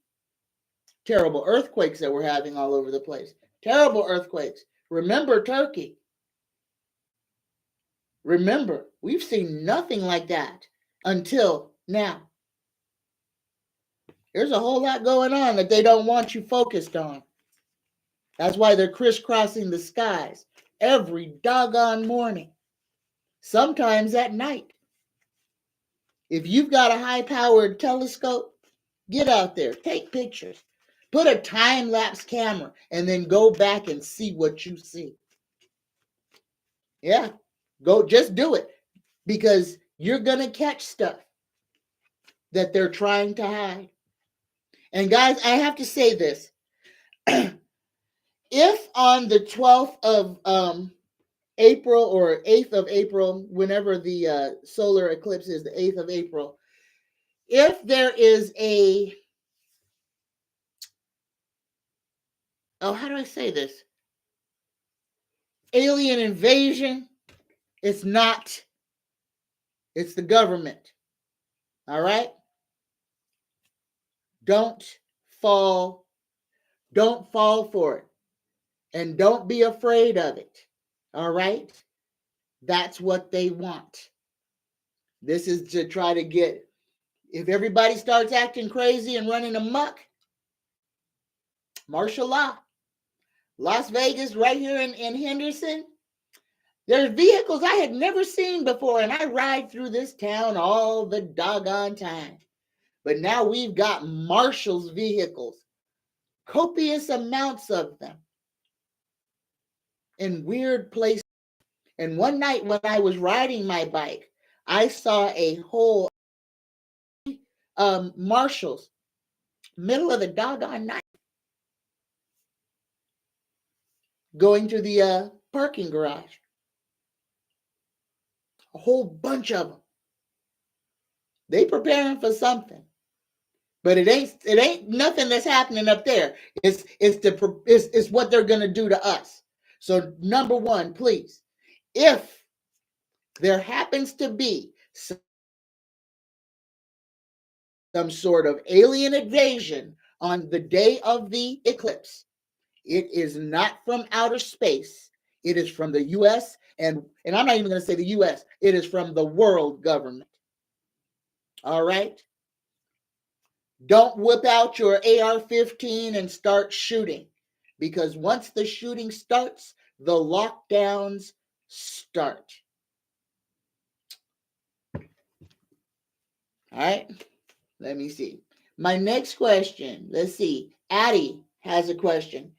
terrible earthquakes that we're having all over the place. Terrible earthquakes. Remember Turkey. Remember, we've seen nothing like that until now. There's a whole lot going on that they don't want you focused on. That's why they're crisscrossing the skies every doggone morning, sometimes at night. If you've got a high-powered telescope, get out there, take pictures, put a time-lapse camera, and then go back and see what you see. Yeah, just do it, because you're going to catch stuff that they're trying to hide. And guys, I have to say this. If on the 12th of April or 8th of April, whenever the solar eclipse is, the 8th of April, if there is how do I say this? Alien invasion, it's the government. All right? Don't fall for it. And don't be afraid of it. All right? That's what they want. This is to try to get, if everybody starts acting crazy and running amok, martial law. Las Vegas, right here in Henderson, there's vehicles I had never seen before, and I ride through this town all the doggone time. But now we've got marshals' vehicles, copious amounts of them, in weird places. And one night when I was riding my bike, I saw a whole marshals, middle of the doggone night, going to the parking garage. A whole bunch of them. They preparing for something. But it ain't nothing that's happening up there. It's what they're gonna do to us. So number one, please, if there happens to be some sort of alien invasion on the day of the eclipse, it is not from outer space. It is from the U.S. and I'm not even going to say the U.S. It is from the world government. All right? Don't whip out your AR-15 and start shooting, because once the shooting starts, the lockdowns start. All right? Let me see. My next question, let's see. Addie has a question.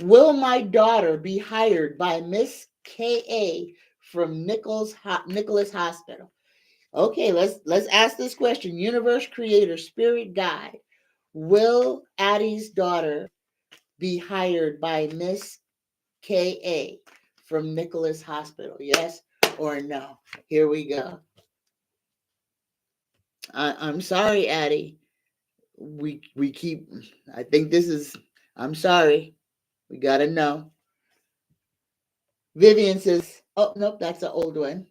Will my daughter be hired by Miss K.A. from Nicholas Hospital? Okay, let's ask this question. Universe Creator, Spirit Guide. Will Addie's daughter be hired by Miss K.A. from Nicholas Hospital? Yes or no? Here we go. I'm sorry, Addie. We keep, I think this is, I'm sorry. We got to know. Vivian says, oh, nope, that's an old one.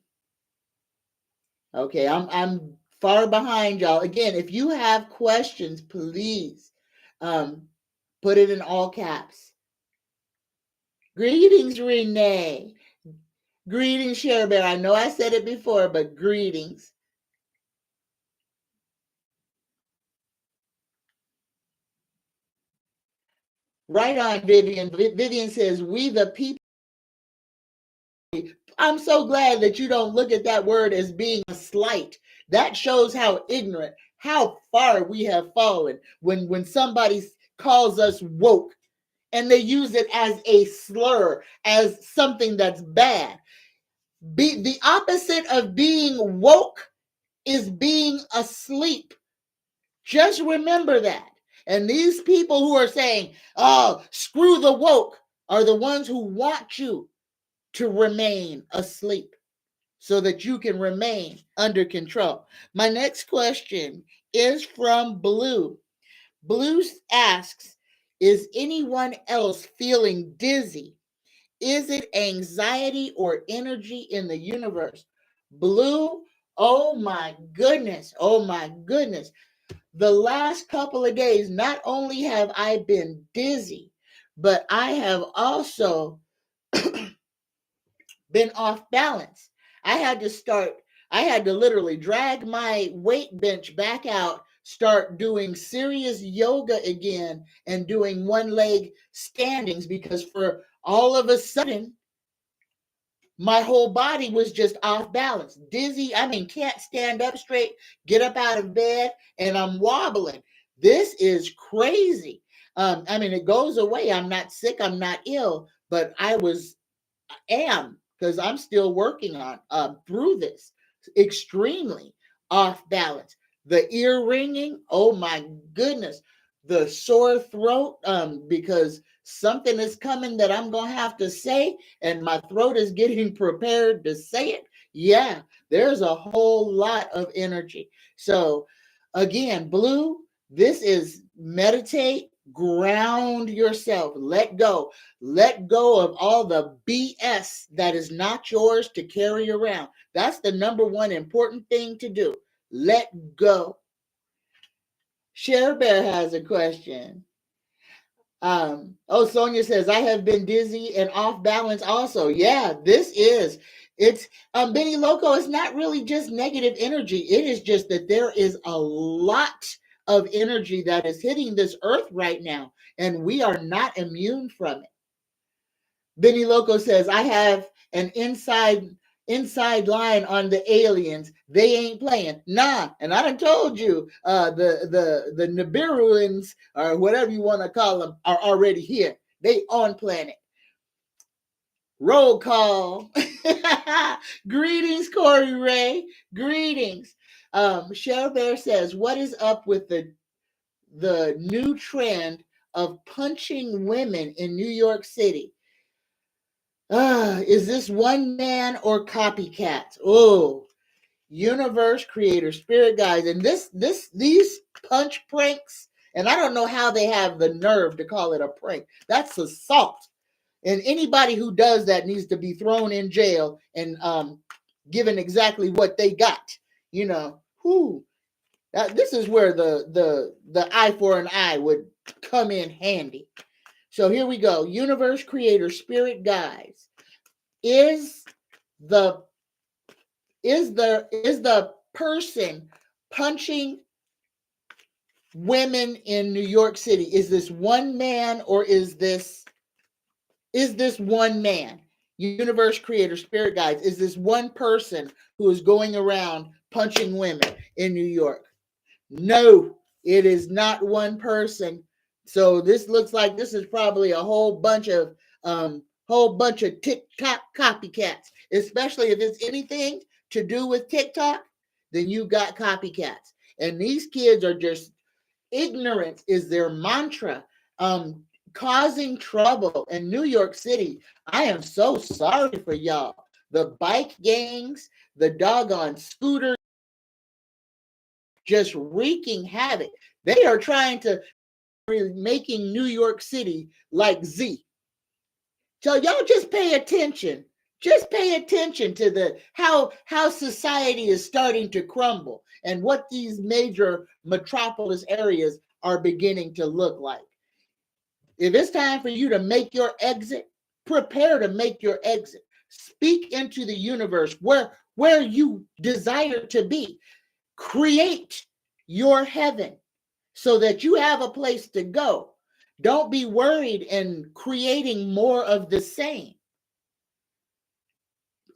Okay, I'm far behind y'all. Again, if you have questions, please put it in all caps. Greetings, Renee. Greetings, Cher Bear. I know I said it before, but greetings. Right on, Vivian. Vivian says, we the people. I'm so glad that you don't look at that word as being a slight. That shows how ignorant, how far we have fallen when somebody calls us woke and they use it as a slur, as something that's bad. The opposite of being woke is being asleep. Just remember that. And these people who are saying, oh, screw the woke, are the ones who want you to remain asleep so that you can remain under control. My next question is from Blue. Blue asks, is anyone else feeling dizzy? Is it anxiety or energy in the universe? Blue, oh my goodness. Oh my goodness. The last couple of days, not only have I been dizzy, but I have also been off balance. I had to literally drag my weight bench back out, start doing serious yoga again and doing one leg standings, because for all of a sudden, my whole body was just off balance. Dizzy, I mean, can't stand up straight, get up out of bed, and I'm wobbling. This is crazy. I mean, it goes away. I'm not sick, I'm not ill, but I am, because I'm still working on through this, extremely off balance. The ear ringing, oh my goodness. The sore throat, because something is coming that I'm gonna have to say, and my throat is getting prepared to say it. Yeah, there's a whole lot of energy. So again, Blue, this is meditate, ground yourself, let go. Let go of all the BS that is not yours to carry around. That's the number one important thing to do. Let go. Cher Bear has a question. Sonia says, I have been dizzy and off balance also. Yeah, it's Benny Loco, it's not really just negative energy. It is just that there is a lot of energy that is hitting this earth right now, and we are not immune from it. Benny Loco says, I have an inside line on the aliens. They ain't playing. Nah, and I done told you, the Nibiruans, or whatever you want to call them, are already here. They on planet. Roll call. Greetings, Corey Ray. Greetings. Cheryl Bear says, what is up with the new trend of punching women in New York City? Is this one man or copycats? Oh, universe, creator, spirit guides, and these punch pranks, and I don't know how they have the nerve to call it a prank. That's assault. And anybody who does that needs to be thrown in jail and given exactly what they got. You know, this is where the eye for an eye would come in handy. So here we go. Universe creator, spirit guides. Is the person punching women in New York City, is this one man or is this one man? Universe creator, spirit guides, is this one person who is going around punching women in New York? No, it is not one person. So this looks like this is probably a whole bunch of TikTok copycats, especially if it's anything to do with TikTok, then you got copycats. And these kids are just, ignorance is their mantra. Causing trouble in New York City. I am so sorry for y'all. The bike gangs, the doggone scooters, just wreaking havoc. They are trying to making New York City like Z. So y'all just pay attention. Just pay attention to the how society is starting to crumble and what these major metropolis areas are beginning to look like. If it's time for you to make your exit, prepare to make your exit. Speak into the universe where you desire to be. Create your heaven so that you have a place to go. Don't be worried in creating more of the same.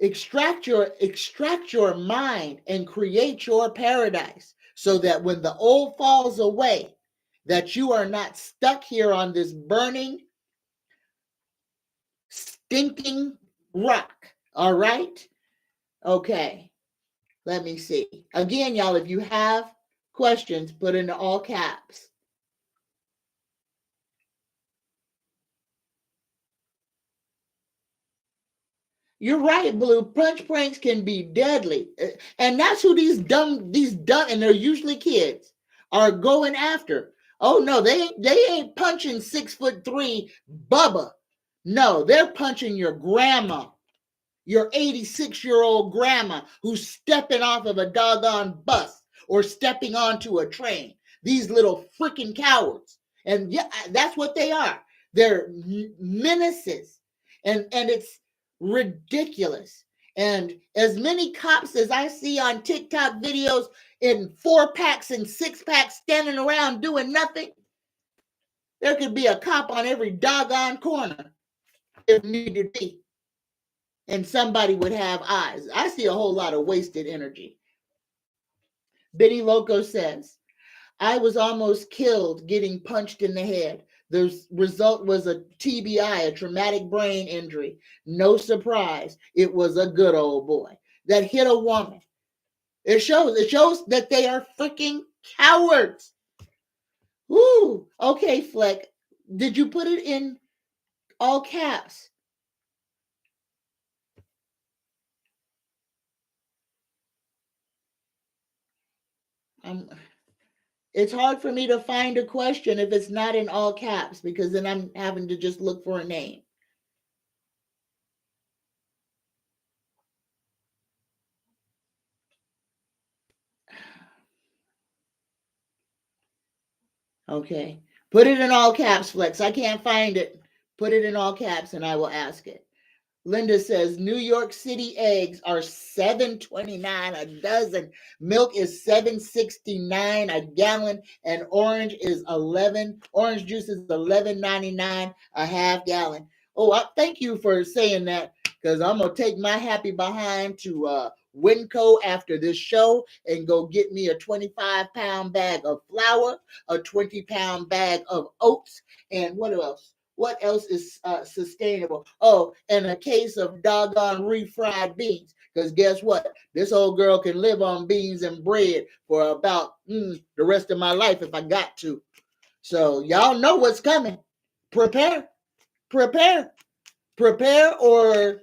Extract your mind and create your paradise so that when the old falls away, that you are not stuck here on this burning, stinking rock. All right? Okay. Let me see. Again, y'all, if you have questions, put into all caps. You're right, Blue. Punch pranks can be deadly. And that's who these dumb, and they're usually kids, are going after. Oh no, they ain't punching 6'3" Bubba. No, they're punching your grandma, your 86-year-old grandma who's stepping off of a doggone bus or stepping onto a train. These little freaking cowards. And yeah, that's what they are. They're menaces. And it's ridiculous. And as many cops as I see on TikTok videos in 4-packs and 6-packs standing around doing nothing, there could be a cop on every doggone corner if needed be. And somebody would have eyes. I see a whole lot of wasted energy. Benny Loco says, I was almost killed getting punched in the head. The result was a TBI, a traumatic brain injury. No surprise. It was a good old boy that hit a woman. It shows that they are freaking cowards. Woo. Okay, Fleck. Did you put it in all caps? It's hard for me to find a question if it's not in all caps, because then I'm having to just look for a name. Okay. Put it in all caps, Flex. I can't find it. Put it in all caps and I will ask it. Linda says New York City eggs are $7.29 a dozen. Milk is $7.69 a gallon, and orange juice is $11.99 a half gallon. Oh, thank you for saying that, because I'm gonna take my happy behind to Winco after this show and go get me a 25-pound bag of flour, a 20-pound bag of oats, and what else? What else is sustainable? Oh, and a case of doggone refried beans. Because guess what? This old girl can live on beans and bread for about the rest of my life if I got to. So y'all know what's coming. Prepare, prepare, prepare, or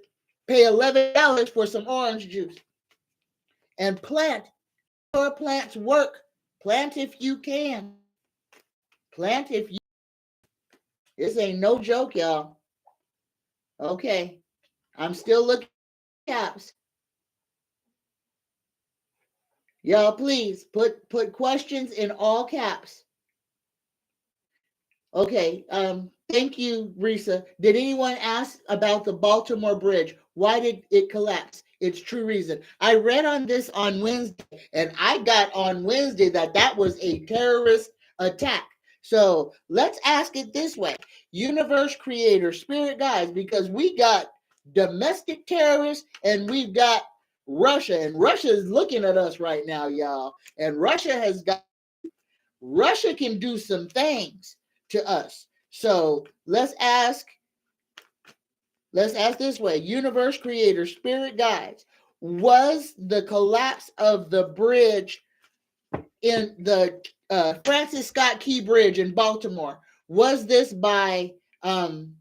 pay $11 for some orange juice. And plant. Your plants work. Plant if you can. Plant if you. This ain't no joke, y'all. Okay. I'm still looking at caps. Y'all, please put questions in all caps. Okay. Thank you, Risa. Did anyone ask about the Baltimore Bridge? Why did it collapse? Its true reason. I read on this on Wednesday, and I got on Wednesday that was a terrorist attack. So let's ask it this way: universe creator, spirit guides, because we got domestic terrorists and we've got Russia, and Russia is looking at us right now, y'all. And Russia can do some things to us. So let's ask this way: universe creator, spirit guides, was the collapse of the bridge in the Francis Scott Key Bridge in Baltimore, was this by an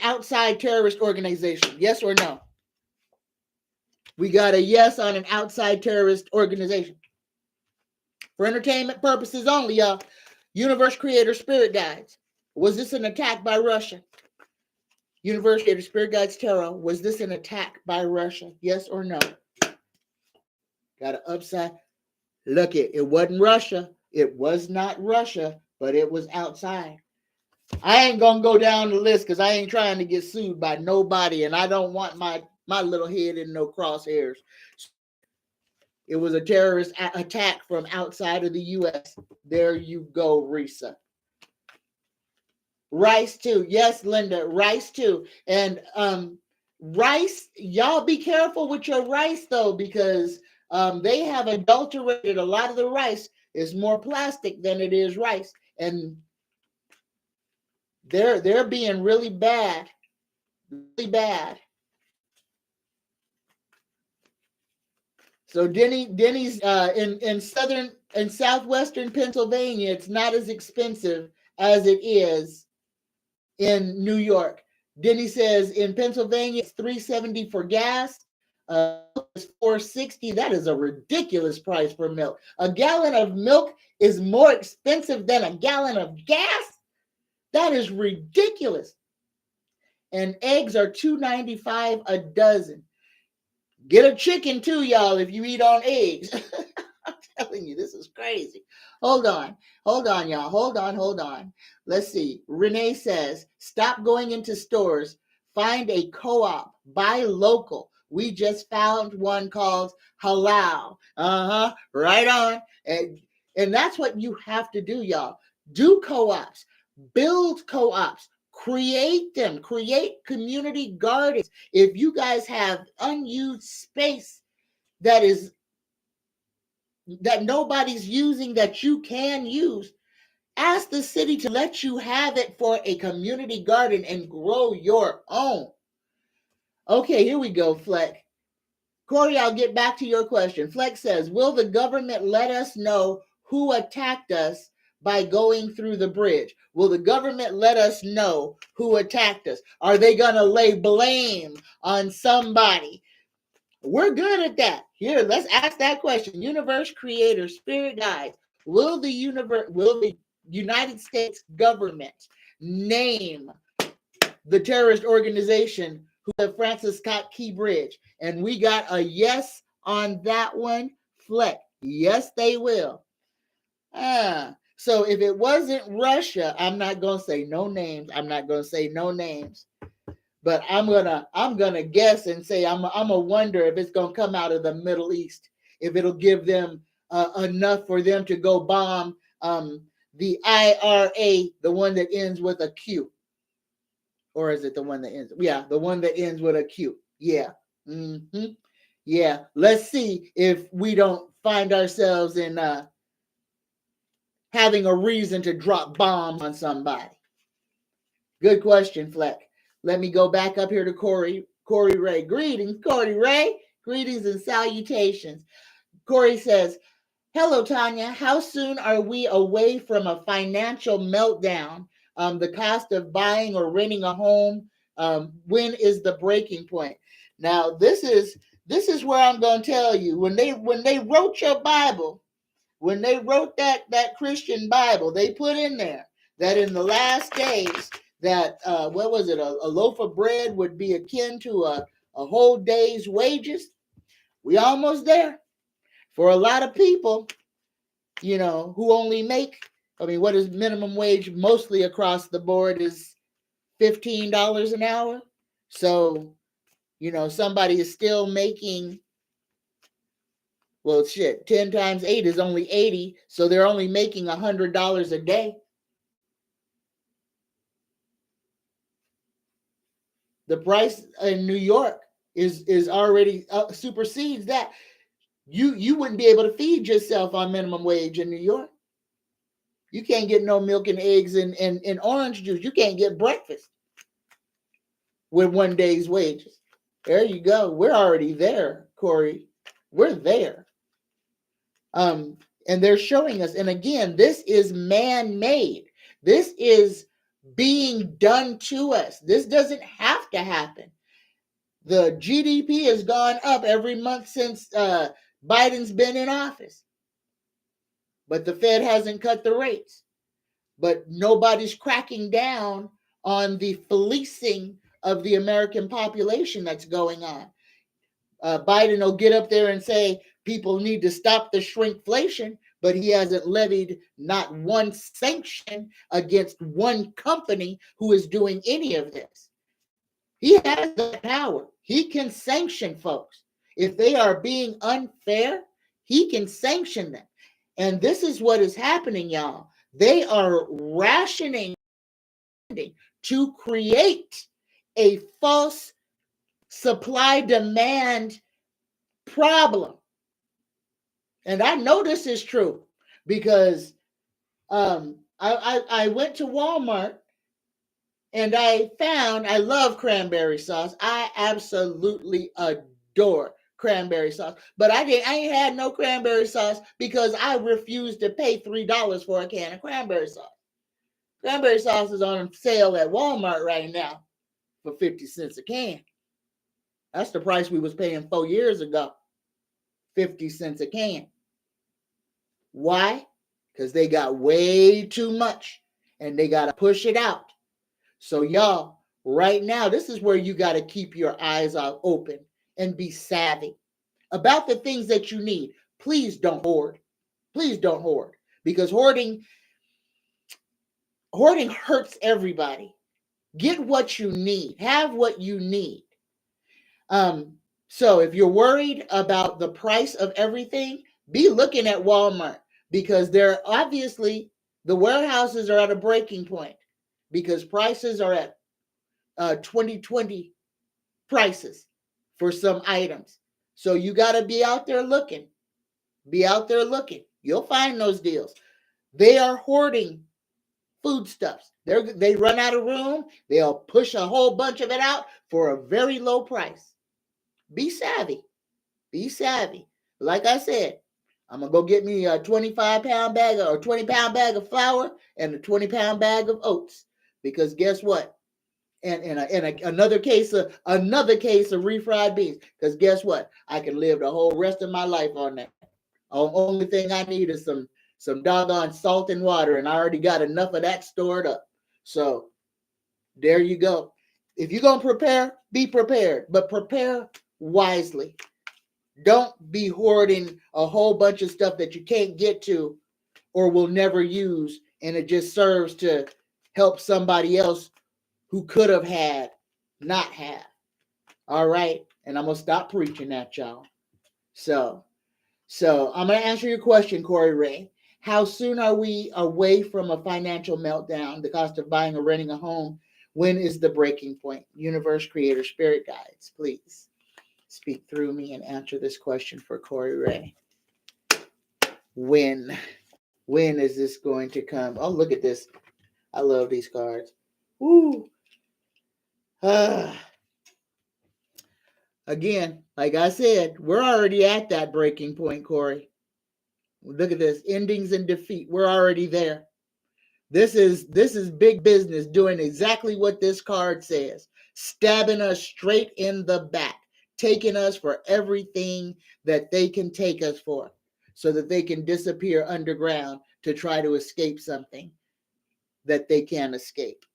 outside terrorist organization? Yes or no? We got a yes on an outside terrorist organization. For entertainment purposes only, y'all. Universe creator, spirit guides, was this an attack by Russia? Universe creator, spirit guides, tarot, was this an attack by Russia? Yes or no? Got an upside. Look, it wasn't Russia. It was not Russia, but it was outside. I ain't gonna go down the list because I ain't trying to get sued by nobody, and I don't want my little head in no crosshairs. It was a terrorist attack from outside of the U.S. There you go, Risa. Rice too. Yes, Linda, rice too. And rice, y'all be careful with your rice though, because they have adulterated a lot of the rice. Is more plastic than it is rice. And they're being really bad. Really bad. So Denny's in southwestern Pennsylvania, it's not as expensive as it is in New York. Denny says in Pennsylvania it's $3.70 for gas. It's $4.60. That is a ridiculous price for milk. A gallon of milk is more expensive than a gallon of gas. That is ridiculous. And eggs are $2.95 a dozen. Get a chicken too, y'all, if you eat on eggs. I'm telling you, this is crazy. Hold on, y'all. Hold on. Let's see. Renee says, stop going into stores. Find a co-op. Buy local. We just found one called Halal. Right on. And that's what you have to do, y'all. Do co-ops. Build co-ops. Create them. Create community gardens. If you guys have unused space that nobody's using that you can use, ask the city to let you have it for a community garden and grow your own. Okay, here we go, Fleck. Corey, I'll get back to your question. Fleck says, will the government let us know who attacked us by going through the bridge? Will the government let us know who attacked us? Are they going to lay blame on somebody? We're good at that. Here, let's ask that question. Universe creator, spirit guides, will the United States government name the terrorist organization who had Francis Scott Key Bridge? And we got a yes on that one. Fleck, yes, they will. So if it wasn't Russia, I'm not gonna say no names. But I'm gonna guess and say I'm gonna wonder if it's gonna come out of the Middle East, if it'll give them enough for them to go bomb the IRA, the one that ends with a Q, or is it the one that ends? Yeah, the one that ends with a Q. Yeah, yeah. Let's see if we don't find ourselves in having a reason to drop bombs on somebody. Good question, Fleck. Let me go back up here to Corey Ray. Greetings, Corey Ray. Greetings and salutations. Corey says, hello, Tanya. How soon are we away from a financial meltdown? The cost of buying or renting a home. When is the breaking point? Now, this is where I'm going to tell you. When they wrote your Bible, when they wrote that Christian Bible, they put in there that in the last days that, what was it? A loaf of bread would be akin to a whole day's wages. We almost there. For a lot of people, who only make, what is minimum wage mostly across the board is $15 an hour. So, somebody is still making, well, shit, 10 times 8 is only 80. So they're only making $100 a day. The price in New York is already supersedes that. You wouldn't be able to feed yourself on minimum wage in New York. You can't get no milk and eggs and orange juice. You can't get breakfast with one day's wages. There you go. We're already there, Corey. We're there. And they're showing us. And again, this is man-made. This is being done to us. This doesn't have to happen. The GDP has gone up every month since Biden's been in office. But the Fed hasn't cut the rates. But nobody's cracking down on the fleecing of the American population that's going on. Biden will get up there and say people need to stop the shrinkflation, but he hasn't levied not one sanction against one company who is doing any of this. He has the power. He can sanction folks. If they are being unfair, he can sanction them. And this is what is happening, y'all. They are rationing to create a false supply-demand problem. And I know this is true because I went to Walmart and I love cranberry sauce. I absolutely adore cranberry sauce. But I ain't had no cranberry sauce because I refused to pay $3 for a can of cranberry sauce. Cranberry sauce is on sale at Walmart right now for 50 cents a can. That's the price we was paying 4 years ago. 50 cents a can. Why? Because they got way too much and they got to push it out. So y'all, right now, this is where you got to keep your eyes open and be savvy about the things that you need. Please don't hoard. Please don't hoard, because hoarding hurts everybody. Get what you need. Have what you need. So if you're worried about the price of everything, be looking at Walmart, because they're obviously, the warehouses are at a breaking point because prices are at 2020 prices for some items. So you got to be out there looking. Be out there looking. You'll find those deals. They are hoarding foodstuffs. They run out of room. They'll push a whole bunch of it out for a very low price. Be savvy. Be savvy. Like I said, I'm going to go get me a 25-pound bag or 20-pound bag of flour and a 20-pound bag of oats. Because guess what? And another case of refried beans. Because guess what? I can live the whole rest of my life on that. The only thing I need is some doggone salt and water, and I already got enough of that stored up. So there you go. If you're going to prepare, be prepared, but prepare wisely. Don't be hoarding a whole bunch of stuff that you can't get to or will never use, and it just serves to help somebody else who could have had not have. All right? And I'm going to stop preaching at y'all. So I'm going to answer your question, Corey Ray. How soon are we away from a financial meltdown, the cost of buying or renting a home? When is the breaking point? Universe, Creator, Spirit Guides, please speak through me and answer this question for Corey Ray. When is this going to come? Oh, look at this. I love these cards. Woo. Again, like I said, we're already at that breaking point, Corey. Look at this. Endings and defeat. We're already there. This is big business doing exactly what this card says. Stabbing us straight in the back. Taking us for everything that they can take us for, so that they can disappear underground to try to escape something that they can't escape.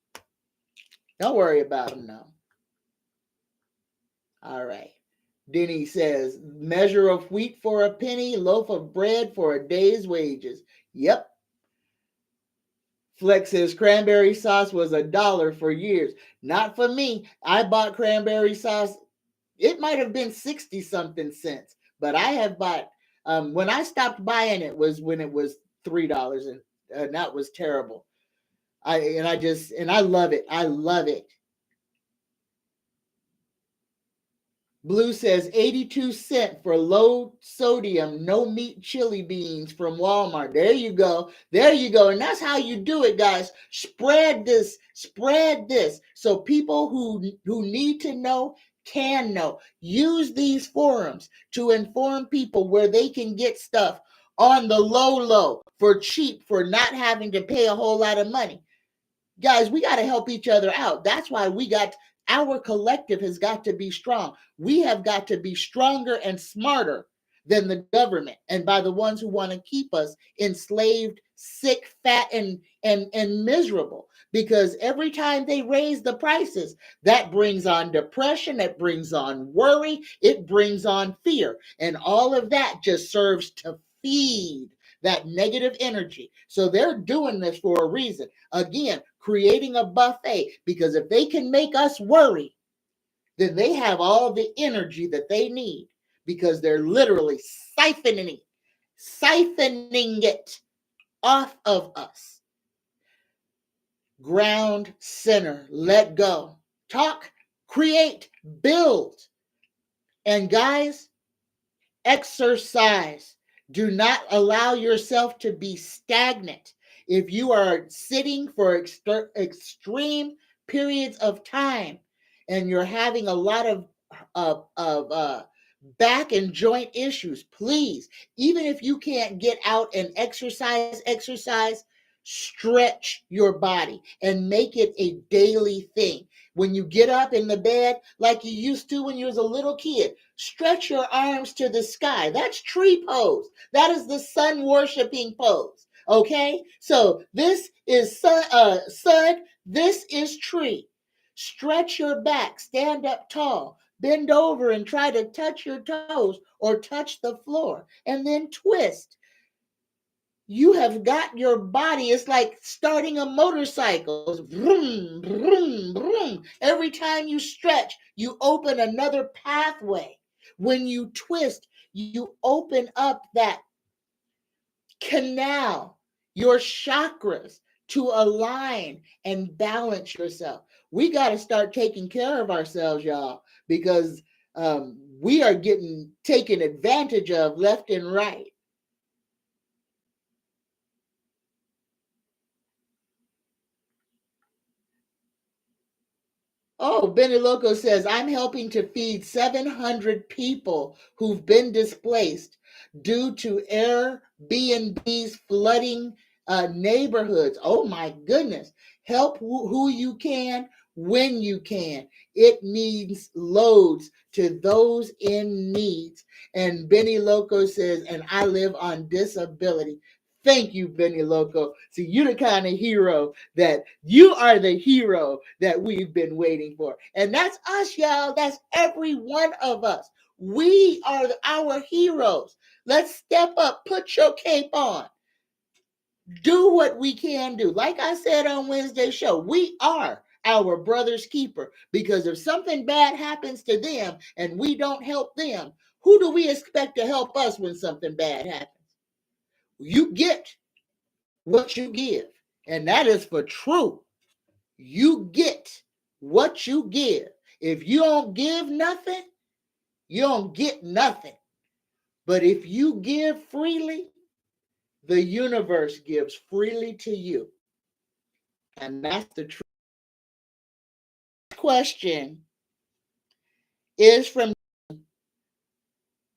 Don't worry about them now. All right. Denny says, measure of wheat for a penny, loaf of bread for a day's wages. Yep. Flex says cranberry sauce was $1 for years. Not for me. I bought cranberry sauce. It might have been 60 something cents, but I have bought, when I stopped buying it was when it was $3, and that was terrible. I love it. I love it. Blue says 82 cents for low sodium, no meat chili beans from Walmart. There you go. There you go. And that's how you do it, guys. Spread this. Spread this. So people who need to know can know. Use these forums to inform people where they can get stuff on the low for cheap, for not having to pay a whole lot of money. Guys, we got to help each other out. That's why our collective has got to be strong. We have got to be stronger and smarter than the government, and by the ones who want to keep us enslaved, sick, fat, and miserable. Because every time they raise the prices, that brings on depression, that brings on worry, it brings on fear, and all of that just serves to feed that negative energy. So they're doing this for a reason. Again, creating a buffet, because if they can make us worry, then they have all the energy that they need, because they're literally siphoning it off of us. Ground, center, let go. Talk, create, build. And guys, exercise. Do not allow yourself to be stagnant. If you are sitting for extreme periods of time and you're having a lot of back and joint issues, please, even if you can't get out and exercise, stretch your body and make it a daily thing. When you get up in the bed like you used to when you was a little kid, stretch your arms to the sky. That's tree pose. That is the sun worshiping pose. Okay? So this is sun, this is tree. Stretch your back, stand up tall, bend over and try to touch your toes or touch the floor, and then twist. You have got your body. It's like starting a motorcycle. It's vroom, vroom, vroom. Every time you stretch, you open another pathway. When you twist, you open up that canal, your chakras, to align and balance yourself. We got to start taking care of ourselves, y'all, because we are getting taken advantage of left and right. Oh, Benny Loco says, I'm helping to feed 700 people who've been displaced due to Airbnb's flooding neighborhoods. Oh, my goodness. Help who you can, when you can. It means loads to those in need. And Benny Loco says, and I live on disability. Thank you, Benny Loco. See, you're the kind of hero that you are the hero that we've been waiting for. And that's us, y'all. That's every one of us. We are our heroes. Let's step up. Put your cape on. Do what we can do. Like I said on Wednesday's show, we are our brother's keeper, because if something bad happens to them and we don't help them, who do we expect to help us when something bad happens? You get what you give, and that is for true. You get what you give. If you don't give nothing, you don't get nothing. But if you give freely, the universe gives freely to you. And that's the truth. Question is from,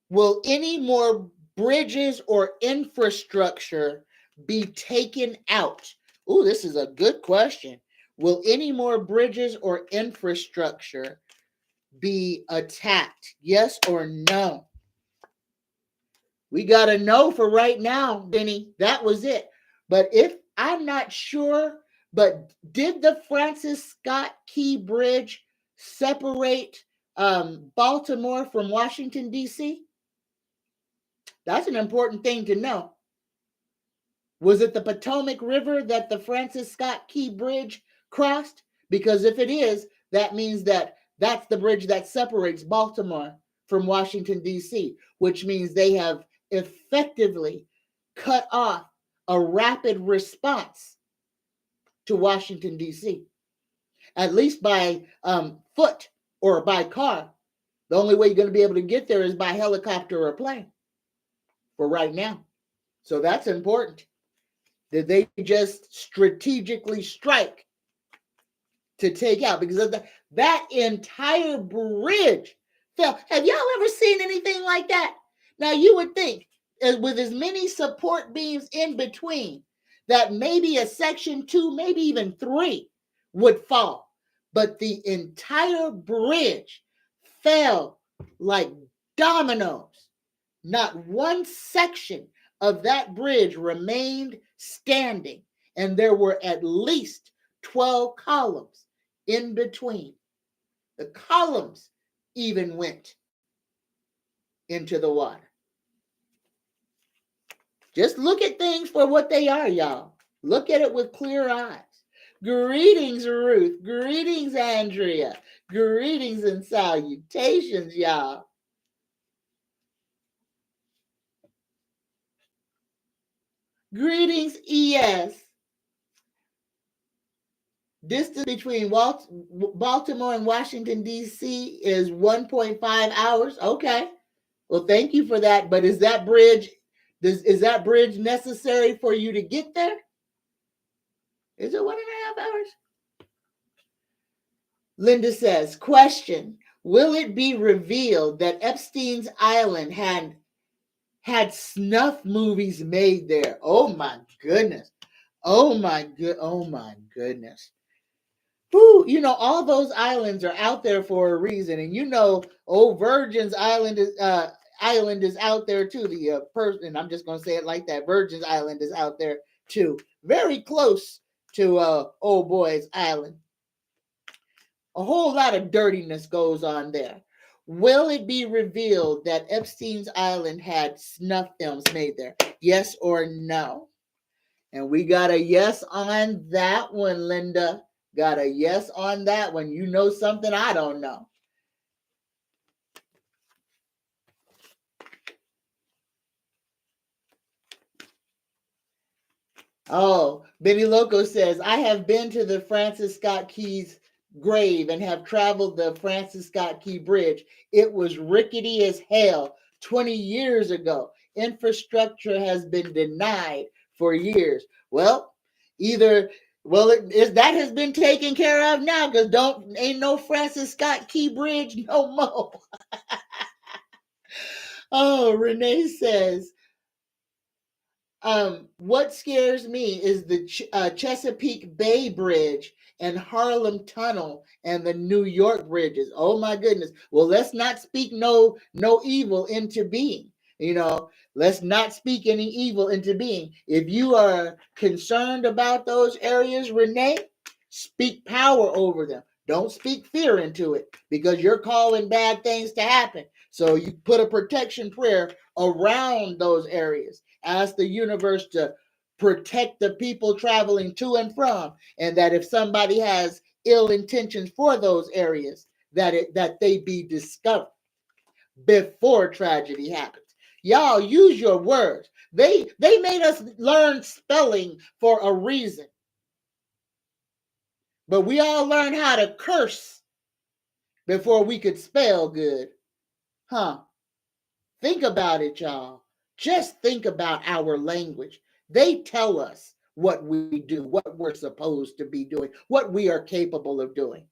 will any more bridges or infrastructure be taken out? Oh, this is a good question. Will any more bridges or infrastructure be attacked? Yes or no? We got to know for right now, Benny. That was it. But if I'm not sure, But did the Francis Scott Key Bridge separate Baltimore from Washington, D.C.? That's an important thing to know. Was it the Potomac River that the Francis Scott Key Bridge crossed? Because if it is, that means that that's the bridge that separates Baltimore from Washington, D.C., which means they have effectively cut off a rapid response to Washington, D.C., at least by foot or by car. The only way you're going to be able to get there is by helicopter or plane for right now. So that's important. Did they just strategically strike to take out? Because of that entire bridge fell. Have y'all ever seen anything like that? Now, you would think with as many support beams in between that maybe a section 2, maybe even 3 would fall. But the entire bridge fell like dominoes. Not one section of that bridge remained standing, and there were at least 12 columns in between. The columns even went into the water. Just look at things for what they are, y'all. Look at it with clear eyes. Greetings, Ruth. Greetings, Andrea. Greetings and salutations, y'all. Greetings, ES. Distance between Baltimore and Washington, D.C. is 1.5 hours. Okay. Well, thank you for that. But is that bridge necessary for you to get there? Is it 1.5 hours? Linda says, question, will it be revealed that Epstein's Island had snuff movies made there? Oh my goodness. Oh my goodness. Whew, all those islands are out there for a reason. And Virgin's Island is out there too. The person, I'm just going to say it like that. Virgin's Island is out there too. Very close to Old Boy's Island. A whole lot of dirtiness goes on there. Will it be revealed that Epstein's Island had snuff films made there? Yes or no? And we got a yes on that one, Linda. Got a yes on that one. You know something I don't know. Oh, Benny Loco says, I have been to the Francis Scott Key's grave and have traveled the Francis Scott Key Bridge. It was rickety as hell 20 years ago. Infrastructure has been denied for years. Well, that has been taken care of now, because ain't no Francis Scott Key Bridge no more. Oh, Renee says, what scares me is the Chesapeake Bay Bridge and Harlem Tunnel and the New York bridges. Oh my goodness. Well, let's not speak no evil into being. Let's not speak any evil into being. If you are concerned about those areas, Renee, speak power over them. Don't speak fear into it, because you're calling bad things to happen. So you put a protection prayer around those areas. Ask the universe to protect the people traveling to and from, and that if somebody has ill intentions for those areas, that they be discovered before tragedy happens. Y'all use your words. They made us learn spelling for a reason. But we all learned how to curse before we could spell good. Huh? Think about it, y'all. Just think about our language. They tell us what we do, what we're supposed to be doing, what we are capable of doing.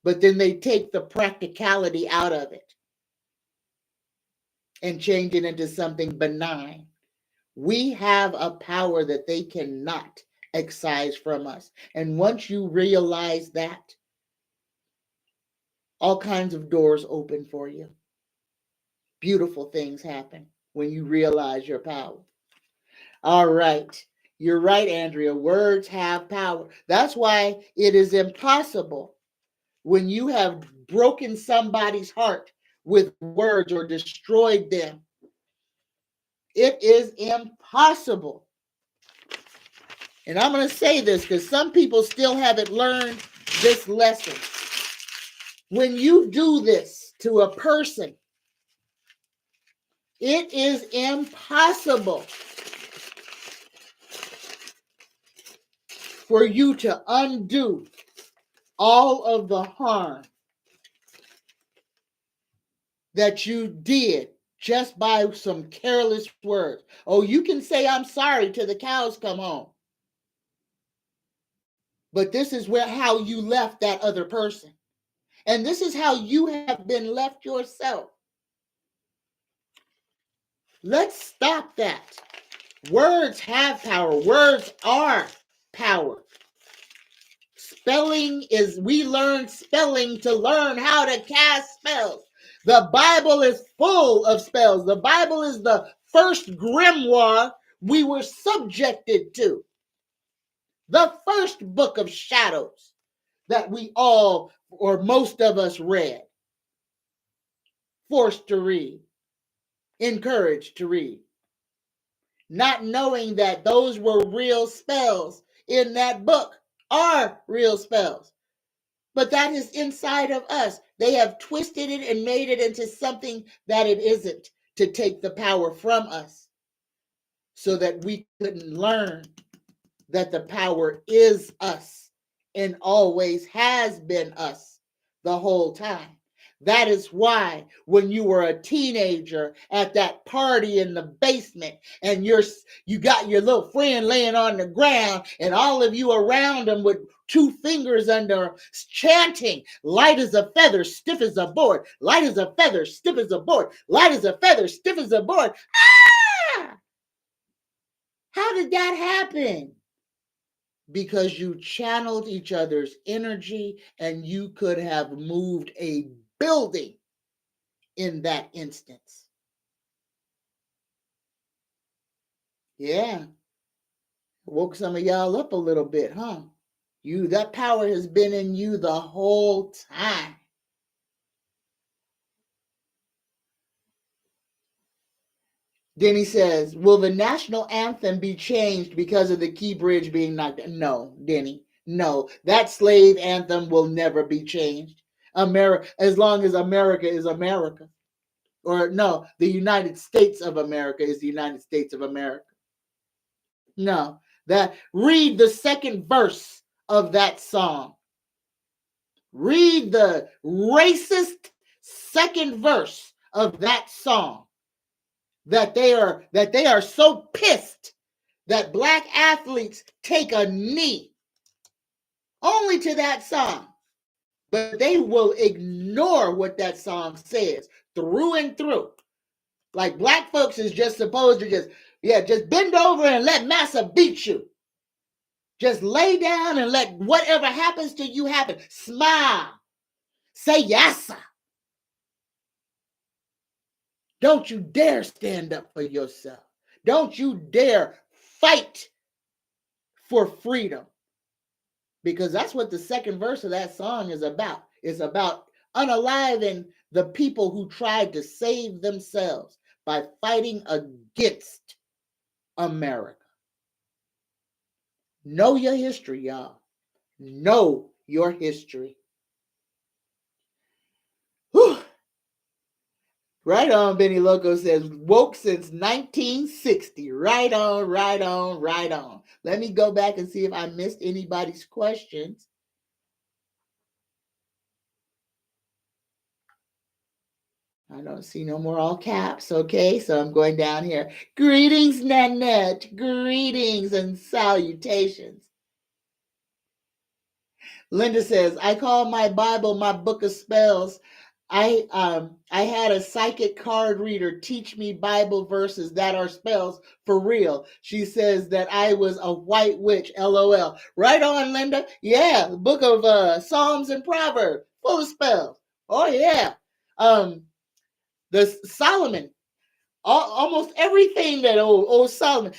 But then they take the practicality out of it and change it into something benign. We have a power that they cannot excise from us. And once you realize that, all kinds of doors open for you. Beautiful things happen when you realize your power. All right. You're right, Andrea. Words have power. That's why it is impossible when you have broken somebody's heart with words or destroyed them. It is impossible. And I'm going to say this because some people still haven't learned this lesson. When you do this to a person, it is impossible for you to undo all of the harm that you did just by some careless words. Oh, you can say I'm sorry till the cows come home. But this is how you left that other person. And this is how you have been left yourself. Let's stop that. Words have power. Words are power. Spelling is, we learn spelling to learn how to cast spells. The Bible is full of spells. The Bible is the first grimoire we were subjected to. The first book of shadows that we all, or most of us, read. Forced to read. Encouraged to read. Not knowing that those were real spells in that book are real spells. But that is inside of us. They have twisted it and made it into something that it isn't, to take the power from us so that we couldn't learn that the power is us and always has been us the whole time. That is why when you were a teenager at that party in the basement and you got your little friend laying on the ground and all of you around him with two fingers under chanting, light as a feather, stiff as a board, light as a feather, stiff as a board, light as a feather, stiff as a board. Ah! How did that happen? Because you channeled each other's energy and you could have moved a building in that instance. Yeah. Woke some of y'all up a little bit, huh? That power has been in you the whole time. Then he says, will the national anthem be changed because of the Key Bridge being knocked down? No, Denny, no. That slave anthem will never be changed. As long as America is America. Or no, the United States of America is the United States of America. No, read the second verse of that song. Read the racist second verse of that song. That they are so pissed that black athletes take a knee only to that song. But they will ignore what that song says through and through. Like black folks is just supposed to just bend over and let massa beat you. Just lay down and let whatever happens to you happen. Smile. Say yassa. Don't you dare stand up for yourself. Don't you dare fight for freedom. Because that's what the second verse of that song is about. It's about unaliving the people who tried to save themselves by fighting against America. Know your history, y'all. Know your history. Whew. Right on, Benny Loco says, woke since 1960. Right on, right on, right on. Let me go back and see if I missed anybody's questions. I don't see no more all caps. Okay, so I'm going down here. Greetings, Nanette. Greetings and salutations. Linda says, I call my Bible my book of spells. I had a psychic card reader teach me Bible verses that are spells for real. She says that I was a white witch, LOL. Right on, Linda. Yeah, the book of Psalms and Proverbs, full of spells. Oh, yeah. The Solomon Almost everything that old Solomon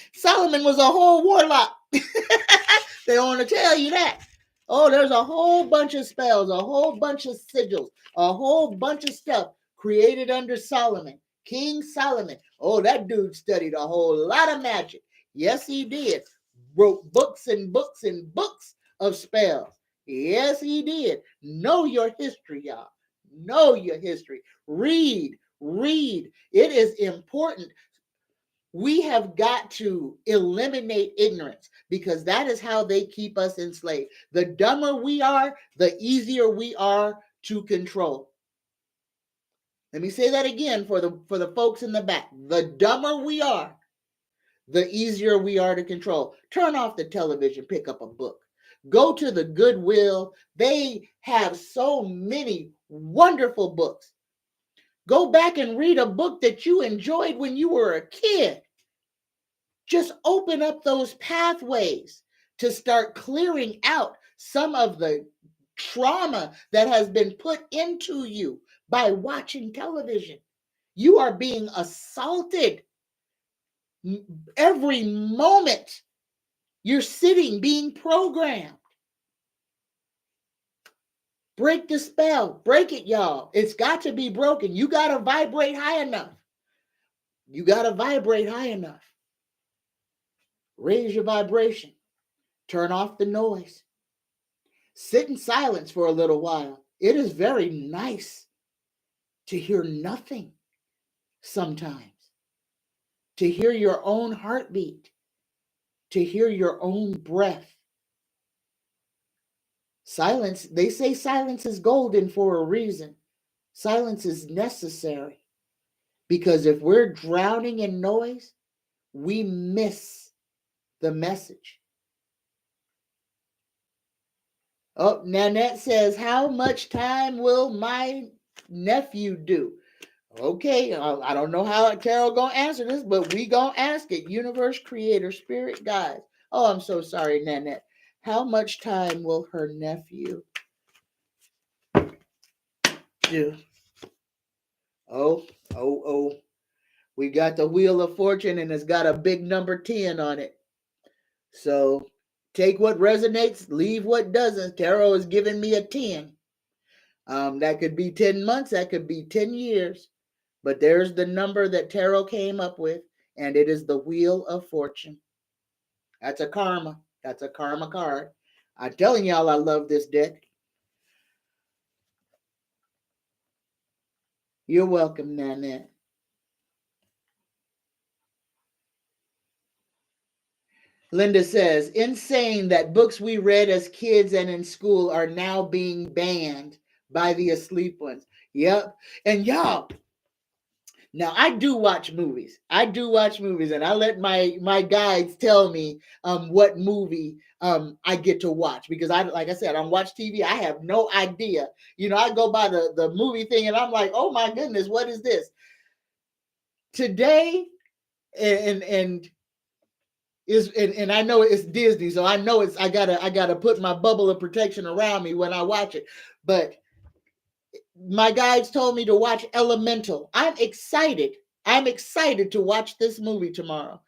was a whole warlock. They don't want to tell you that. Oh, there's a whole bunch of spells, a whole bunch of sigils, a whole bunch of stuff created under Solomon, King Solomon. Oh, that dude studied a whole lot of magic. Yes, he did. Wrote books and books and books of spells. Yes, he did. Know your history, y'all. Know your history. Read. It is important. We have got to eliminate ignorance because that is how they keep us enslaved. The dumber we are, the easier we are to control. Let me say that again for the folks in the back. The dumber we are, the easier we are to control. Turn off the television, pick up a book. Go to the Goodwill. They have so many wonderful books. Go back and read a book that you enjoyed when you were a kid. Just open up those pathways to start clearing out some of the trauma that has been put into you by watching television. You are being assaulted every moment. You're sitting being programmed. Break the spell. Break it, y'all. It's got to be broken. You got to vibrate high enough. Raise your vibration. Turn off the noise. Sit in silence for a little while. It is very nice to hear nothing sometimes. To hear your own heartbeat. To hear your own breath. Silence, they say silence is golden for a reason. Silence is necessary. Because if we're drowning in noise, we miss the message. Oh, Nanette says, how much time will my nephew do? Okay, I don't know how Carol gonna answer this, but we gonna ask it. Universe, creator, spirit, guides. Oh, I'm so sorry, Nanette. How much time will her nephew do? Oh. We got the Wheel of Fortune and it's got a big number 10 on it. So take what resonates, leave what doesn't. Tarot is giving me a 10. That could be 10 months, that could be 10 years. But there's the number that Tarot came up with, and it is the Wheel of Fortune. That's a karma. That's a karma card. I'm telling y'all I love this deck. You're welcome, Nanette. Linda says, insane that books we read as kids and in school are now being banned by the asleep ones. Yep. And y'all, now I do watch movies. And I let my guides tell me what movie I get to watch because like I said, on Watch TV, I have no idea. I go by the movie thing and I'm like, oh my goodness, what is this? Today, and I know it's Disney, so I know I gotta put my bubble of protection around me when I watch it. But my guides told me to watch Elemental. I'm excited to watch this movie tomorrow.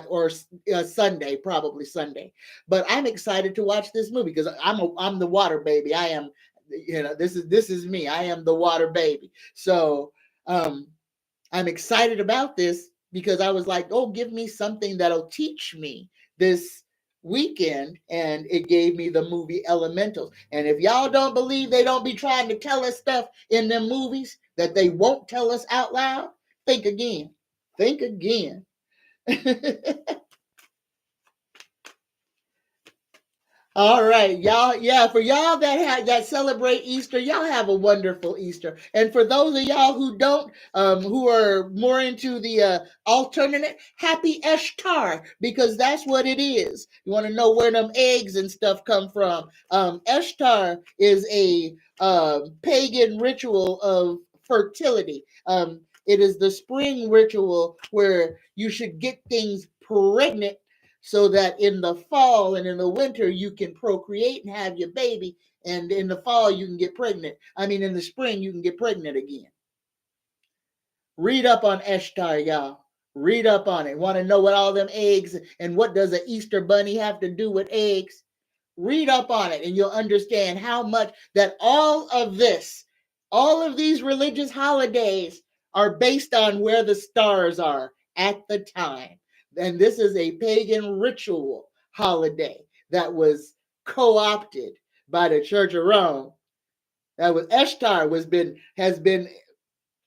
Or Sunday, probably Sunday. But I'm excited to watch this movie because I'm the water baby. I am, this is me. I am the water baby. So I'm excited about this because I was like, oh, give me something that'll teach me this weekend. And it gave me the movie Elementals. And if y'all don't believe they don't be trying to tell us stuff in them movies that they won't tell us out loud, think again. All right, y'all. Yeah, for y'all that celebrate Easter, y'all have a wonderful Easter. And for those of y'all who don't, who are more into the alternate, happy Ishtar, because that's what it is. You want to know where them eggs and stuff come from? Ishtar is a pagan ritual of fertility. It is the spring ritual where you should get things pregnant so that in the fall and in the winter you can procreate and have your baby, and in the fall you can get pregnant. In the spring you can get pregnant again. Read up on Ishtar, y'all. Read up on it. Want to know what all them eggs and what does an Easter bunny have to do with eggs? Read up on it and you'll understand how much that all of this, all of these religious holidays are based on where the stars are at the time. And this is a pagan ritual holiday that was co-opted by the Church of Rome. That was Ishtar has been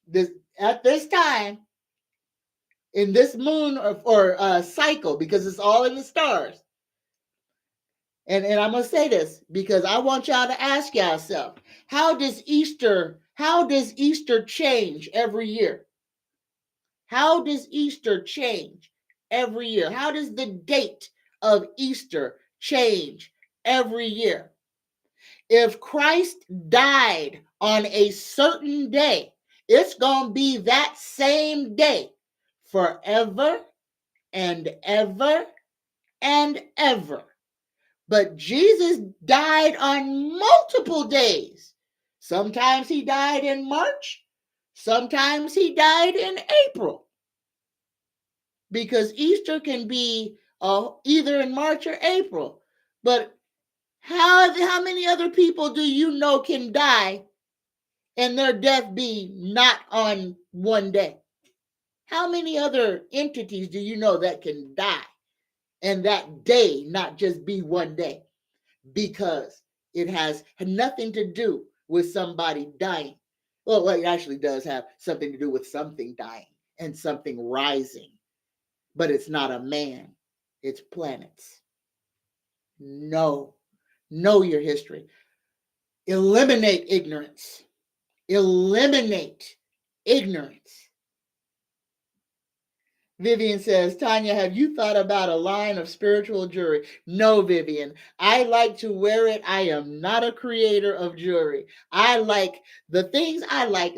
this at this time in this moon or cycle, because it's all in the stars. And I'm going to say this because I want y'all to ask yourself, how does Easter change every year? How does Easter change every year? How does the date of Easter change every year? If Christ died on a certain day, it's going to be that same day forever and ever and ever. But Jesus died on multiple days. Sometimes he died in March. Sometimes he died in April. Because Easter can be either in March or April. But how many other people do you know can die and their death be not on one day? How many other entities do you know that can die and that day not just be one day? Because it has nothing to do with somebody dying. Well, it actually does have something to do with something dying and something rising. But it's not a man, it's planets. Know your history. Eliminate ignorance. Eliminate ignorance. Vivian says, Tanya, have you thought about a line of spiritual jewelry? No, Vivian. I like to wear it. I am not a creator of jewelry. I like the things I like.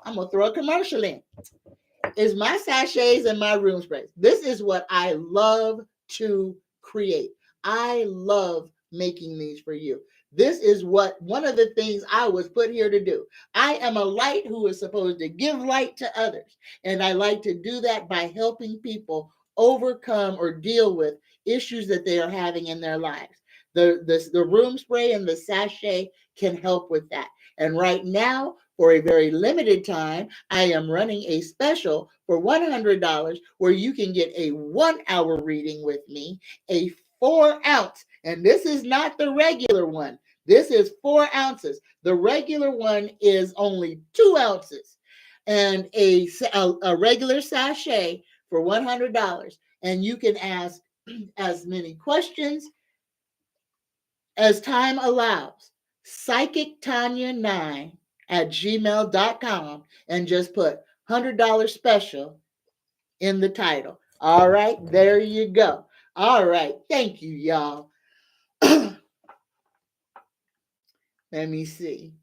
I'm going to throw a commercial in. Is my sachets and my room sprays. This is what I love to create. I love making these for you. This is one of the things I was put here to do. I am a light who is supposed to give light to others. And I like to do that by helping people overcome or deal with issues that they are having in their lives. The room spray and the sachet can help with that. And right now, for a very limited time, I am running a special for $100 where you can get a 1-hour reading with me, a 4-ounce. And this is not the regular one. This is 4 ounces. The regular one is only 2 ounces. And a regular sachet for $100. And you can ask as many questions as time allows. PsychicTanya9@gmail.com and just put $100 special in the title. All right, there you go. All right, thank you, y'all. Let me see.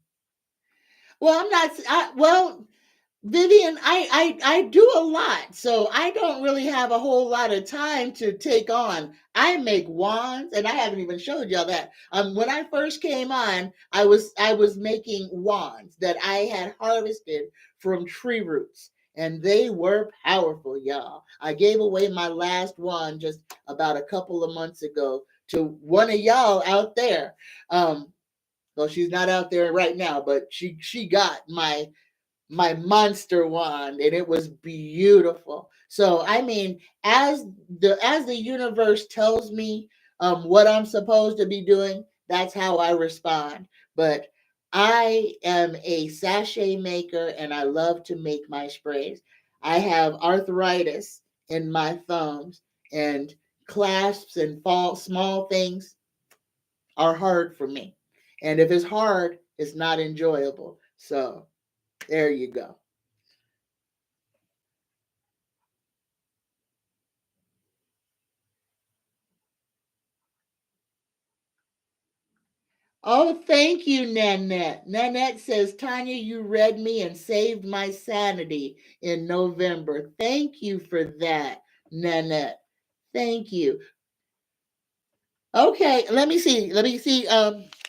Vivian, I do a lot, so I don't really have a whole lot of time to take on. I make wands, and I haven't even showed y'all that. When I first came on, I was making wands that I had harvested from tree roots, and they were powerful, y'all. I gave away my last wand just about a couple of months ago to one of y'all out there. Well, she's not out there right now, but she got my monster wand, and it was beautiful. So I mean, as the universe tells me what I'm supposed to be doing, that's how I respond. But I am a sachet maker, and I love to make my sprays. I have arthritis in my thumbs, and clasps and small things are hard for me. And if it's hard, it's not enjoyable. So there you go. Oh, thank you, Nanette. Nanette says, Tanya, you read me and saved my sanity in November. Thank you for that, Nanette. Thank you. Okay, let me see.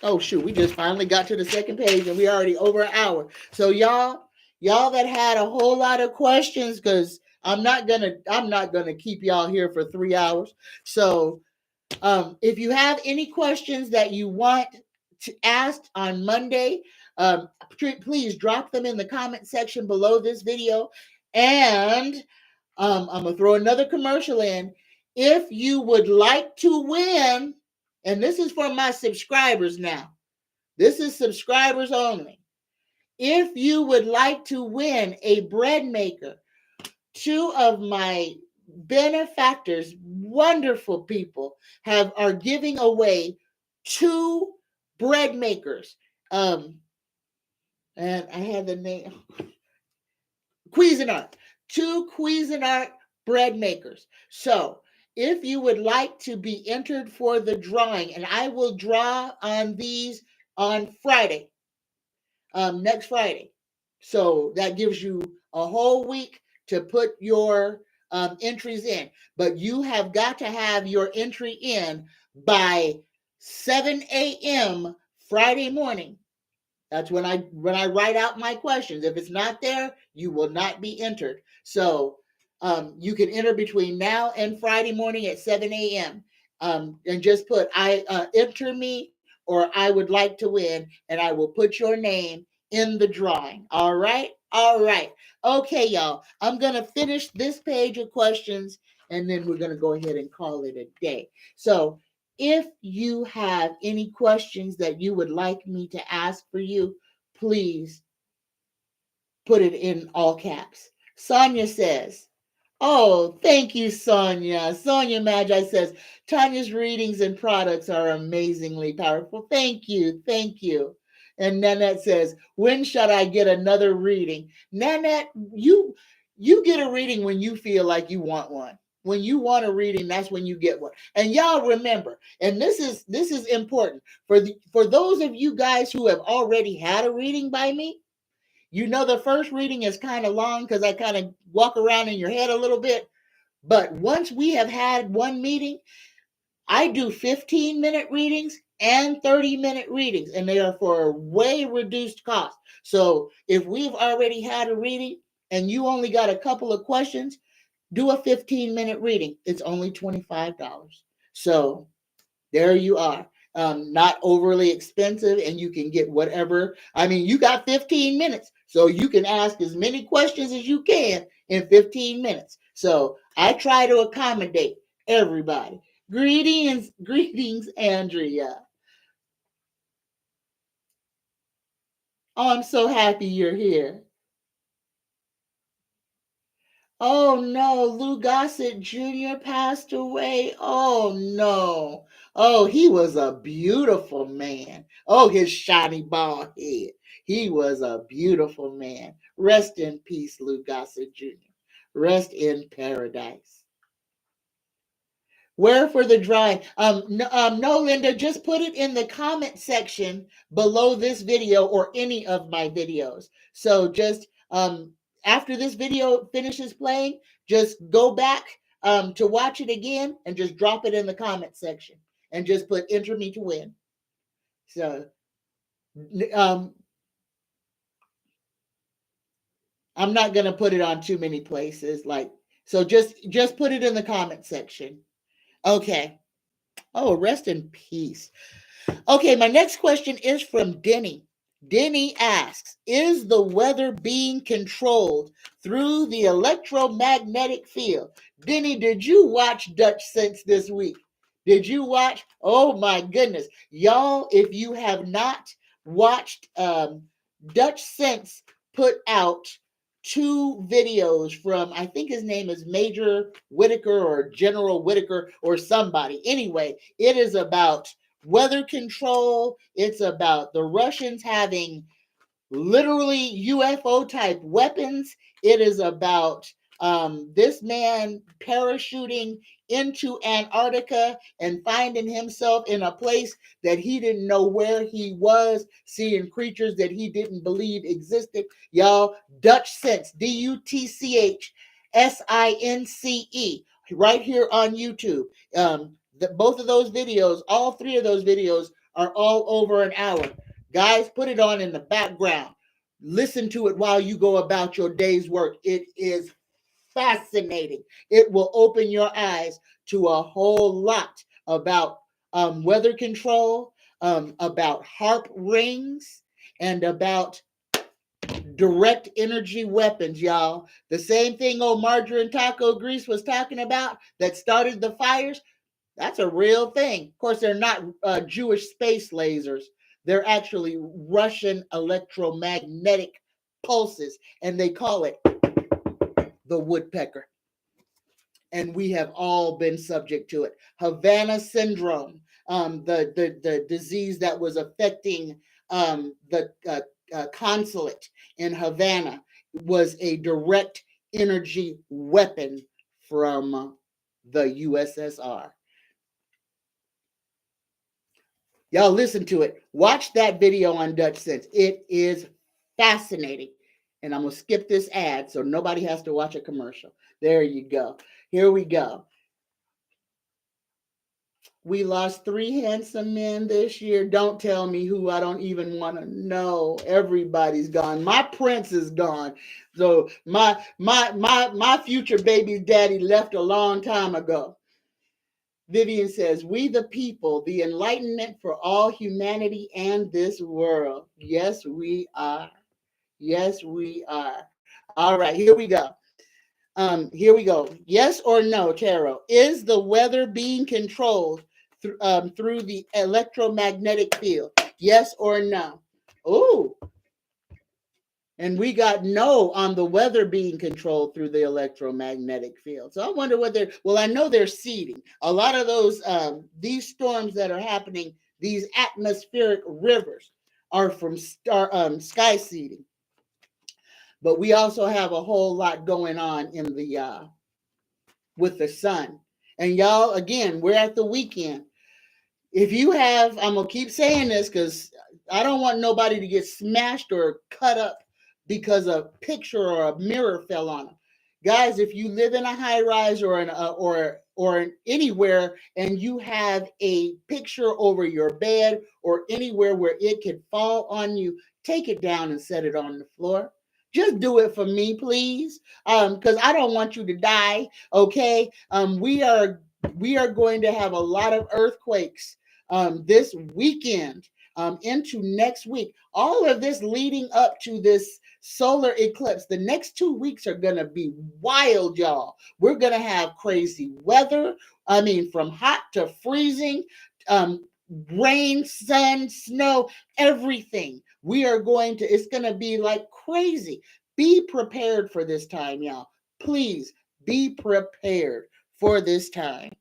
Oh shoot, we just finally got to the second page and we already over an hour. So y'all, Y'all that had a whole lot of questions, because I'm not gonna keep y'all here for 3 hours. So if you have any questions that you want to ask on Monday, please drop them in the comment section below this video. And I'm going to throw another commercial in. If you would like to win, and this is for my subscribers now, this is subscribers only. If you would like to win a bread maker, 2 of my benefactors, wonderful people, are giving away 2 bread makers. And I had the name Cuisinart. 2 Cuisinart bread makers. So if you would like to be entered for the drawing, and I will draw on these on Friday, next Friday. So that gives you a whole week to put your entries in. But you have got to have your entry in by 7 a.m. Friday morning. That's when I write out my questions. If it's not there, you will not be entered. So you can enter between now and Friday morning at 7 a.m. And just put enter me, or I would like to win, and I will put your name in the drawing. All right? All right. Okay, y'all. I'm going to finish this page of questions, and then we're going to go ahead and call it a day. So if you have any questions that you would like me to ask for you, please put it in all caps. Sonia says, oh, thank you, Sonia. Sonia Magi says, Tanya's readings and products are amazingly powerful. Thank you. Thank you. And Nanette says, when should I get another reading? Nanette, you get a reading when you feel like you want one. When you want a reading, that's when you get one. And y'all remember, and this is important for those of you guys who have already had a reading by me. You know, the first reading is kind of long because I kind of walk around in your head a little bit. But once we have had one meeting, I do 15-minute readings and 30-minute readings, and they are for a way reduced cost. So if we've already had a reading and you only got a couple of questions, do a 15-minute reading. It's only $25. So there you are. Not overly expensive, and you can get whatever. I mean, you got 15 minutes, so you can ask as many questions as you can in 15 minutes. So I try to accommodate everybody. Greetings, Andrea. Oh, I'm so happy you're here. Oh no, Lou Gossett Jr. passed away. Oh no. Oh, he was a beautiful man. Oh, his shiny bald head. He was a beautiful man. Rest in peace, Lou Gossett Jr. Rest in paradise. Where for the drawing? No, Linda, just put it in the comment section below this video or any of my videos. So just after this video finishes playing, just go back to watch it again and just drop it in the comment section and just put enter me to win. So I'm not gonna put it on too many places. So just put it in the comment section. Okay. Oh, rest in peace. Okay, my next question is from Denny. Denny asks, is the weather being controlled through the electromagnetic field? Denny, did you watch Dutch Sense this week? Did you watch? Oh my goodness. Y'all, if you have not watched, Dutch Sense put out 2 videos from, I think his name is Major Whitaker or General Whitaker or somebody. Anyway, it is about weather control. It's about the Russians having literally UFO type weapons. It is about this man parachuting into Antarctica and finding himself in a place that he didn't know where he was, seeing creatures that he didn't believe existed. Y'all, Dutch Sense, DUTCHSINCE, right here on YouTube. Both of those videos, all 3 of those videos are all over an hour. Guys, put it on in the background. Listen to it while you go about your day's work. It is fascinating. It will open your eyes to a whole lot about weather control, about harp rings, and about direct energy weapons, y'all. The same thing old margarine taco grease was talking about that started the fires. That's a real thing. Of course, they're not Jewish space lasers. They're actually Russian electromagnetic pulses, and they call it the woodpecker. And we have all been subject to it. Havana syndrome, the disease that was affecting the consulate in Havana, was a direct energy weapon from the USSR. Y'all listen to it. Watch that video on Dutch Sense. It is fascinating. And I'm going to skip this ad so nobody has to watch a commercial. There you go. Here we go. We lost 3 handsome men this year. Don't tell me who. I don't even want to know. Everybody's gone. My prince is gone. So my future baby's daddy left a long time ago. Vivian says, we the people, the enlightenment for all humanity and this world. Yes, we are. Yes, we are. All right, here we go. Here we go. Yes or no, Tarot? Is the weather being controlled through the electromagnetic field? Yes or no? Oh, and we got no on the weather being controlled through the electromagnetic field. So I wonder what they're, well, I know they're seeding. A lot of those, these storms that are happening, these atmospheric rivers are from sky seeding. But we also have a whole lot going on in the, with the sun. And y'all, again, we're at the weekend. If you have, I'm going to keep saying this because I don't want nobody to get smashed or cut up because a picture or a mirror fell on them. Guys, if you live in a high rise or anywhere and you have a picture over your bed or anywhere where it could fall on you, take it down and set it on the floor. Just do it for me, please, because I don't want you to die. Okay, we are going to have a lot of earthquakes this weekend into next week. All of this leading up to this solar eclipse. The next 2 weeks are going to be wild, y'all. We're going to have crazy weather. I mean, from hot to freezing, rain, sun, snow, everything. We are going to, it's going to be like crazy. Be prepared for this time, y'all. Please be prepared for this time.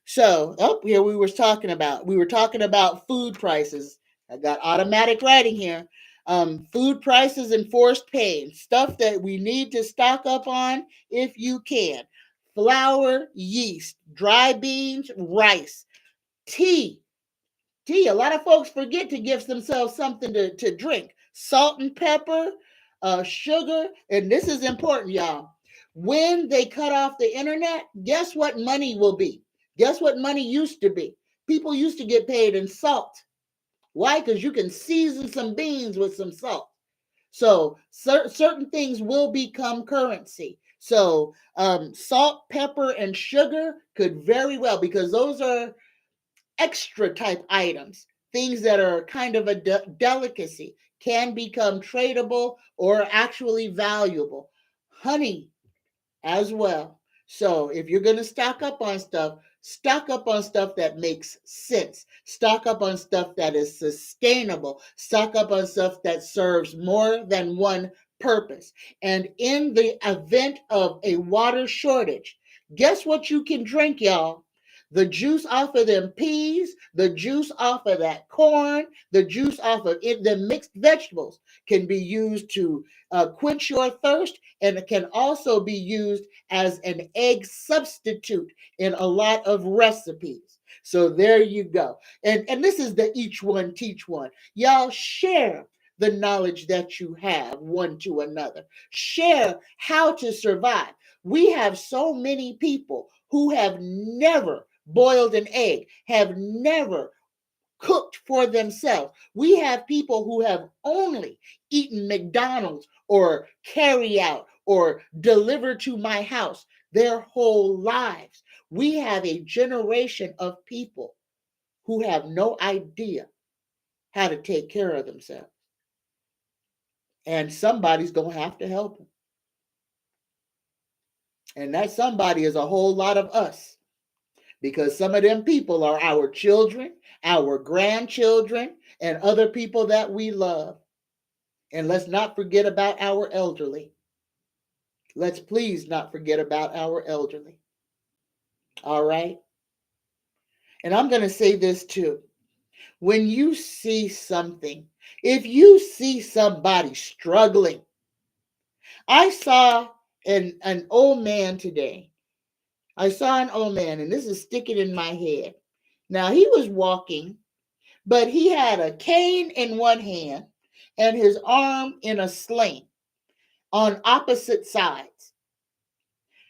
So, here we were talking about food prices. I got automatic writing here. Food prices and forced pain, stuff that we need to stock up on if you can. Flour, yeast, dry beans, rice, tea. A lot of folks forget to give themselves something to drink. Salt and pepper, sugar, and this is important, y'all. When they cut off the internet, guess what money will be? Guess what money used to be? People used to get paid in salt. Why? Because you can season some beans with some salt. So certain things will become currency. So salt, pepper, and sugar could very well, because those are extra type items, things that are kind of a delicacy, can become tradable or actually valuable. Honey as well. So if you're going to stock up on stuff that makes sense. Stock up on stuff that is sustainable. Stock up on stuff that serves more than one purpose. And in the event of a water shortage, guess what you can drink, y'all? The juice off of them peas, the juice off of that corn, the juice off of the mixed vegetables can be used to quench your thirst, and it can also be used as an egg substitute in a lot of recipes. So there you go. And this is the each one teach one. Y'all share the knowledge that you have one to another. Share how to survive. We have so many people who have never boiled an egg, have never cooked for themselves. We have people who have only eaten McDonald's or carry out or deliver to my house their whole lives. We have a generation of people who have no idea how to take care of themselves. And somebody's going to have to help them. And that somebody is a whole lot of us. Because some of them people are our children, our grandchildren, and other people that we love. And let's not forget about our elderly. Let's please not forget about our elderly. All right? And I'm going to say this too. When you see something, if you see somebody struggling, I saw an old man today. I saw an old man, and this is sticking in my head. Now, he was walking, but he had a cane in one hand and his arm in a sling on opposite sides.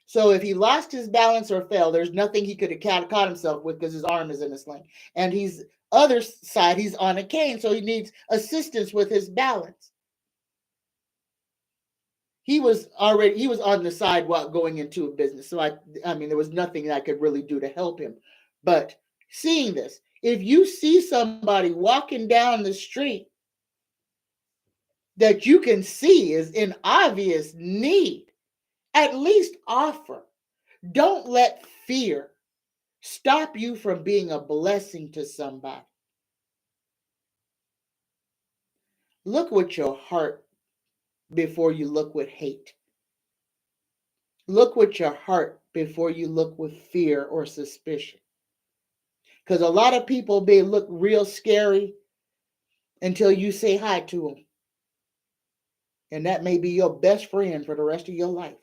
So if he lost his balance or fell, there's nothing he could have caught himself with because his arm is in a sling. And he's other side, he's on a cane, so he needs assistance with his balance. He was on the sidewalk going into a business. So I mean, there was nothing I could really do to help him. But seeing this, if you see somebody walking down the street that you can see is in obvious need, at least offer. Don't let fear stop you from being a blessing to somebody. Look with your heart before you look with hate. Look with your heart before you look with fear or suspicion. Because a lot of people, they look real scary until you say hi to them. And that may be your best friend for the rest of your life.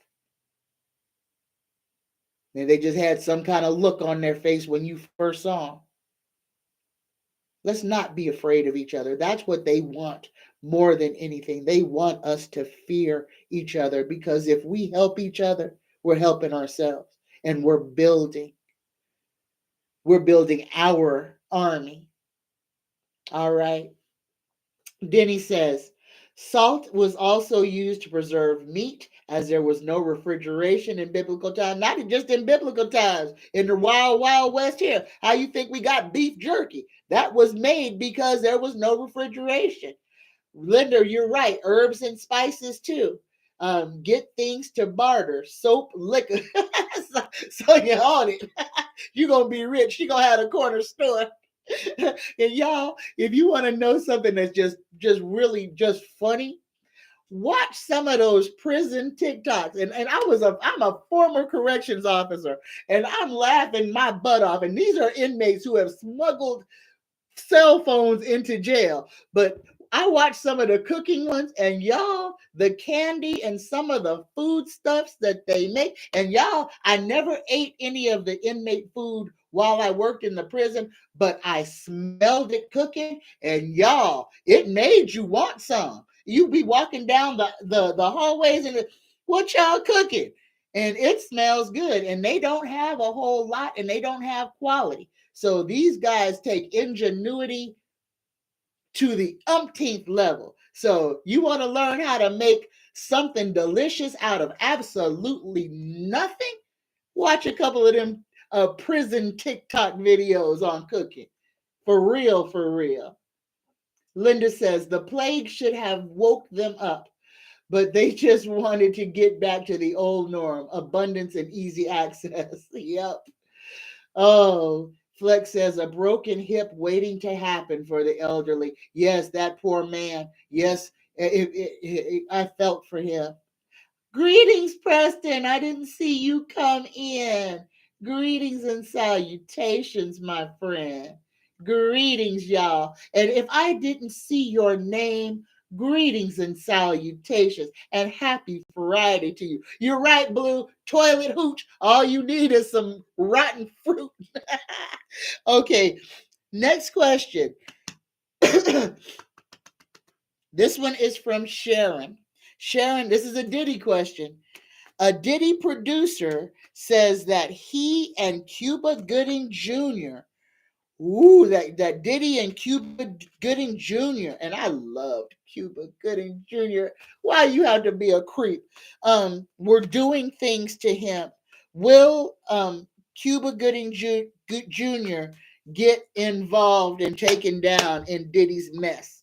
And they just had some kind of look on their face when you first saw them. Let's not be afraid of each other. That's what they want more than anything. They want us to fear each other, because if we help each other, we're helping ourselves, and we're building our army. All right. Denny says, salt was also used to preserve meat, as there was no refrigeration in biblical times. Not just in biblical times, in the wild, wild west here. How you think we got beef jerky? That was made because there was no refrigeration. Linda, you're right. Herbs and spices too. Get things to barter. Soap, liquor. so you're on it. You're going to be rich. You're going to have a corner store. And y'all, if you want to know something that's just really just funny, watch some of those prison TikToks. And I'm a former corrections officer, and I'm laughing my butt off. And these are inmates who have smuggled cell phones into jail. But I watched some of the cooking ones, and y'all, the candy and some of the food stuffs that they make. And y'all, I never ate any of the inmate food while I worked in the prison, but I smelled it cooking, and y'all, it made you want some. You be walking down the hallways and what y'all cooking? And it smells good, and they don't have a whole lot, and they don't have quality. So these guys take ingenuity to the umpteenth level. So you want to learn how to make something delicious out of absolutely nothing? Watch a couple of them prison TikTok videos on cooking. For real, for real. Linda says, the plague should have woke them up, but they just wanted to get back to the old norm, abundance and easy access. Yep. Oh, Flex says, a broken hip waiting to happen for the elderly. Yes, that poor man. Yes, I felt for him. Greetings, Preston. I didn't see you come in. Greetings and salutations, my friend. Greetings, y'all. And if I didn't see your name, greetings and salutations, and happy Friday to you. You're right, Blue. Toilet hooch. All you need is some rotten fruit. Okay, next question. This one is from Sharon. Sharon, this is a Diddy question. A Diddy producer says that he and Cuba Gooding Jr. Ooh, that Diddy and Cuba Gooding Jr. And I loved Cuba Gooding Jr. Why you have to be a creep? We're doing things to him. Will Cuba Gooding Jr. get involved and taken down in Diddy's mess?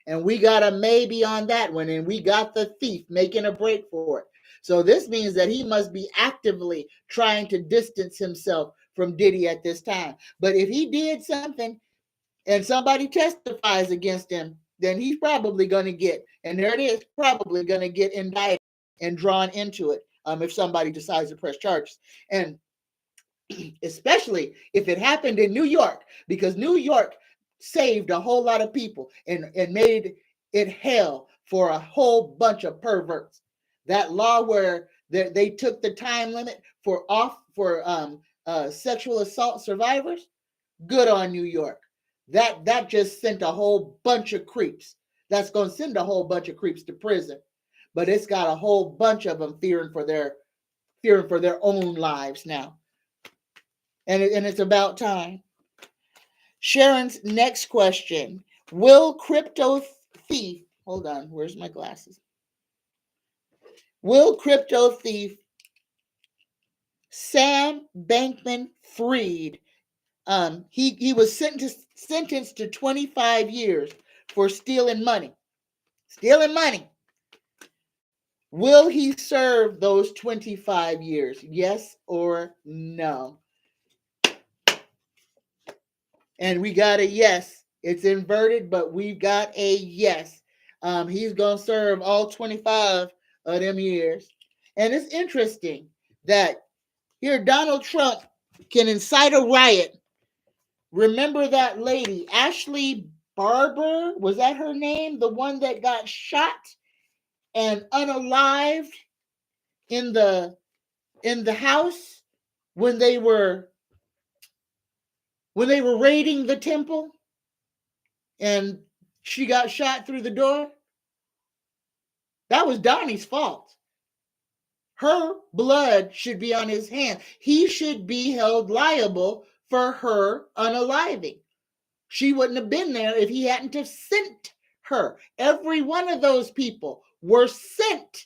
And we got a maybe on that one, and we got the thief making a break for it. So this means that he must be actively trying to distance himself from Diddy at this time. But if he did something and somebody testifies against him, then he's probably going to get, and there it is, probably going to get indicted and drawn into it if somebody decides to press charges. And especially if it happened in New York, because New York saved a whole lot of people and made it hell for a whole bunch of perverts. That law where they took the time limit for sexual assault survivors, good on New York. That just sent a whole bunch of creeps. That's going to send a whole bunch of creeps to prison, but it's got a whole bunch of them fearing for their own lives now. And it's about time. Sharon's next question. Will crypto thief, hold on, where's my glasses? Will crypto thief Sam Bankman-Fried, he was sentenced to 25 years for stealing money. Stealing money. Will he serve those 25 years? Yes or no? And we got a yes. It's inverted, but we've got a yes. He's going to serve all 25 of them years. And it's interesting that here Donald Trump can incite a riot. Remember that lady, Ashley Barber? Was that her name? The one that got shot and unalived in the house when they were raiding the temple, and she got shot through the door. That was Donnie's fault. Her blood should be on his hands. He should be held liable for her unaliving. She wouldn't have been there if he hadn't have sent her. Every one of those people were sent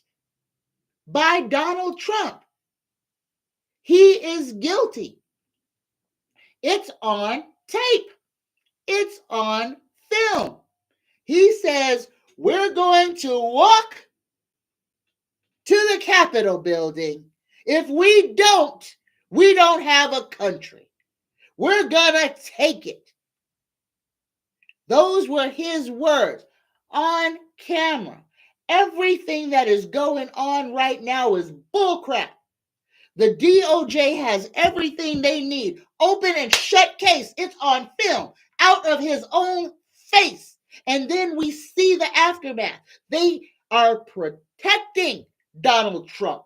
by Donald Trump. He is guilty. It's on tape. It's on film. He says, we're going to walk to the Capitol building. If we don't have a country. We're going to take it. Those were his words on camera. Everything that is going on right now is bullcrap. The DOJ has everything they need. Open and shut case. It's on film, out of his own face. And then we see the aftermath. They are protecting Donald Trump.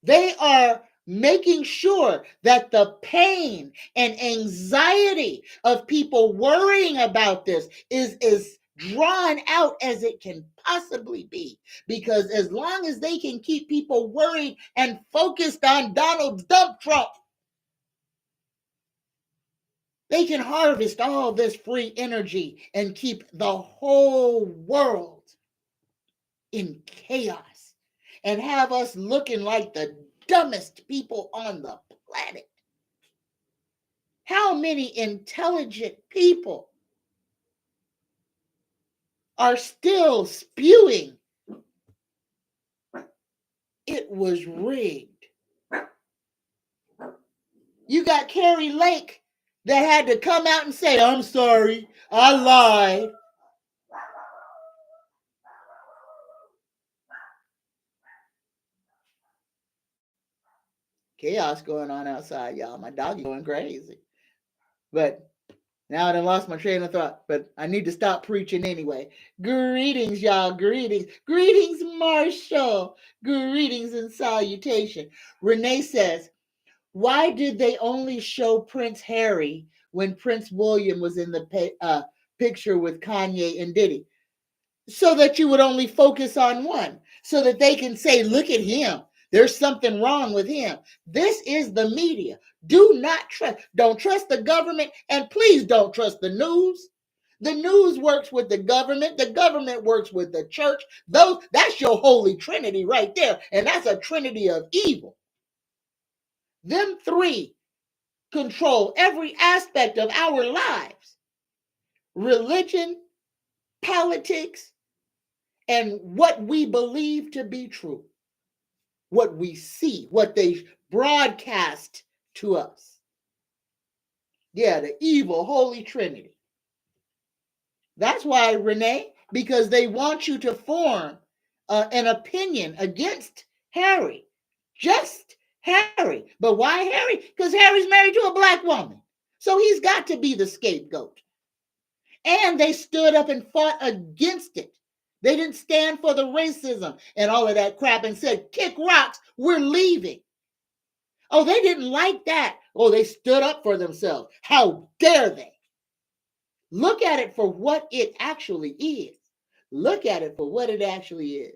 They are making sure that the pain and anxiety of people worrying about this is as drawn out as it can possibly be. Because as long as they can keep people worried and focused on Donald Trump, they can harvest all this free energy and keep the whole world in chaos and have us looking like the dumbest people on the planet. How many intelligent people are still spewing it was rigged? You got Carrie Lake that had to come out and say, I'm sorry, I lied. Chaos going on outside, y'all. My dog is going crazy. But now I done lost my train of thought, but I need to stop preaching anyway. Greetings, y'all. Greetings. Greetings, Marshall. Greetings and salutation. Renee says, why did they only show Prince Harry when Prince William was in the picture with Kanye and Diddy? So that you would only focus on one. So that they can say, look at him. There's something wrong with him. This is the media. Don't trust the government, and please don't trust the news. The news works with the government works with the church. That's your holy trinity right there, and that's a trinity of evil. Them three control every aspect of our lives: religion, politics, and what we believe to be true, what we see, what they broadcast to us. Yeah, the evil Holy Trinity. That's why, Renee, because they want you to form an opinion against Harry. Just Harry. But why Harry? Because Harry's married to a black woman. So he's got to be the scapegoat. And they stood up and fought against it. They didn't stand for the racism and all of that crap and said, kick rocks, we're leaving. Oh, they didn't like that. Oh, they stood up for themselves. How dare they? Look at it for what it actually is. Look at it for what it actually is.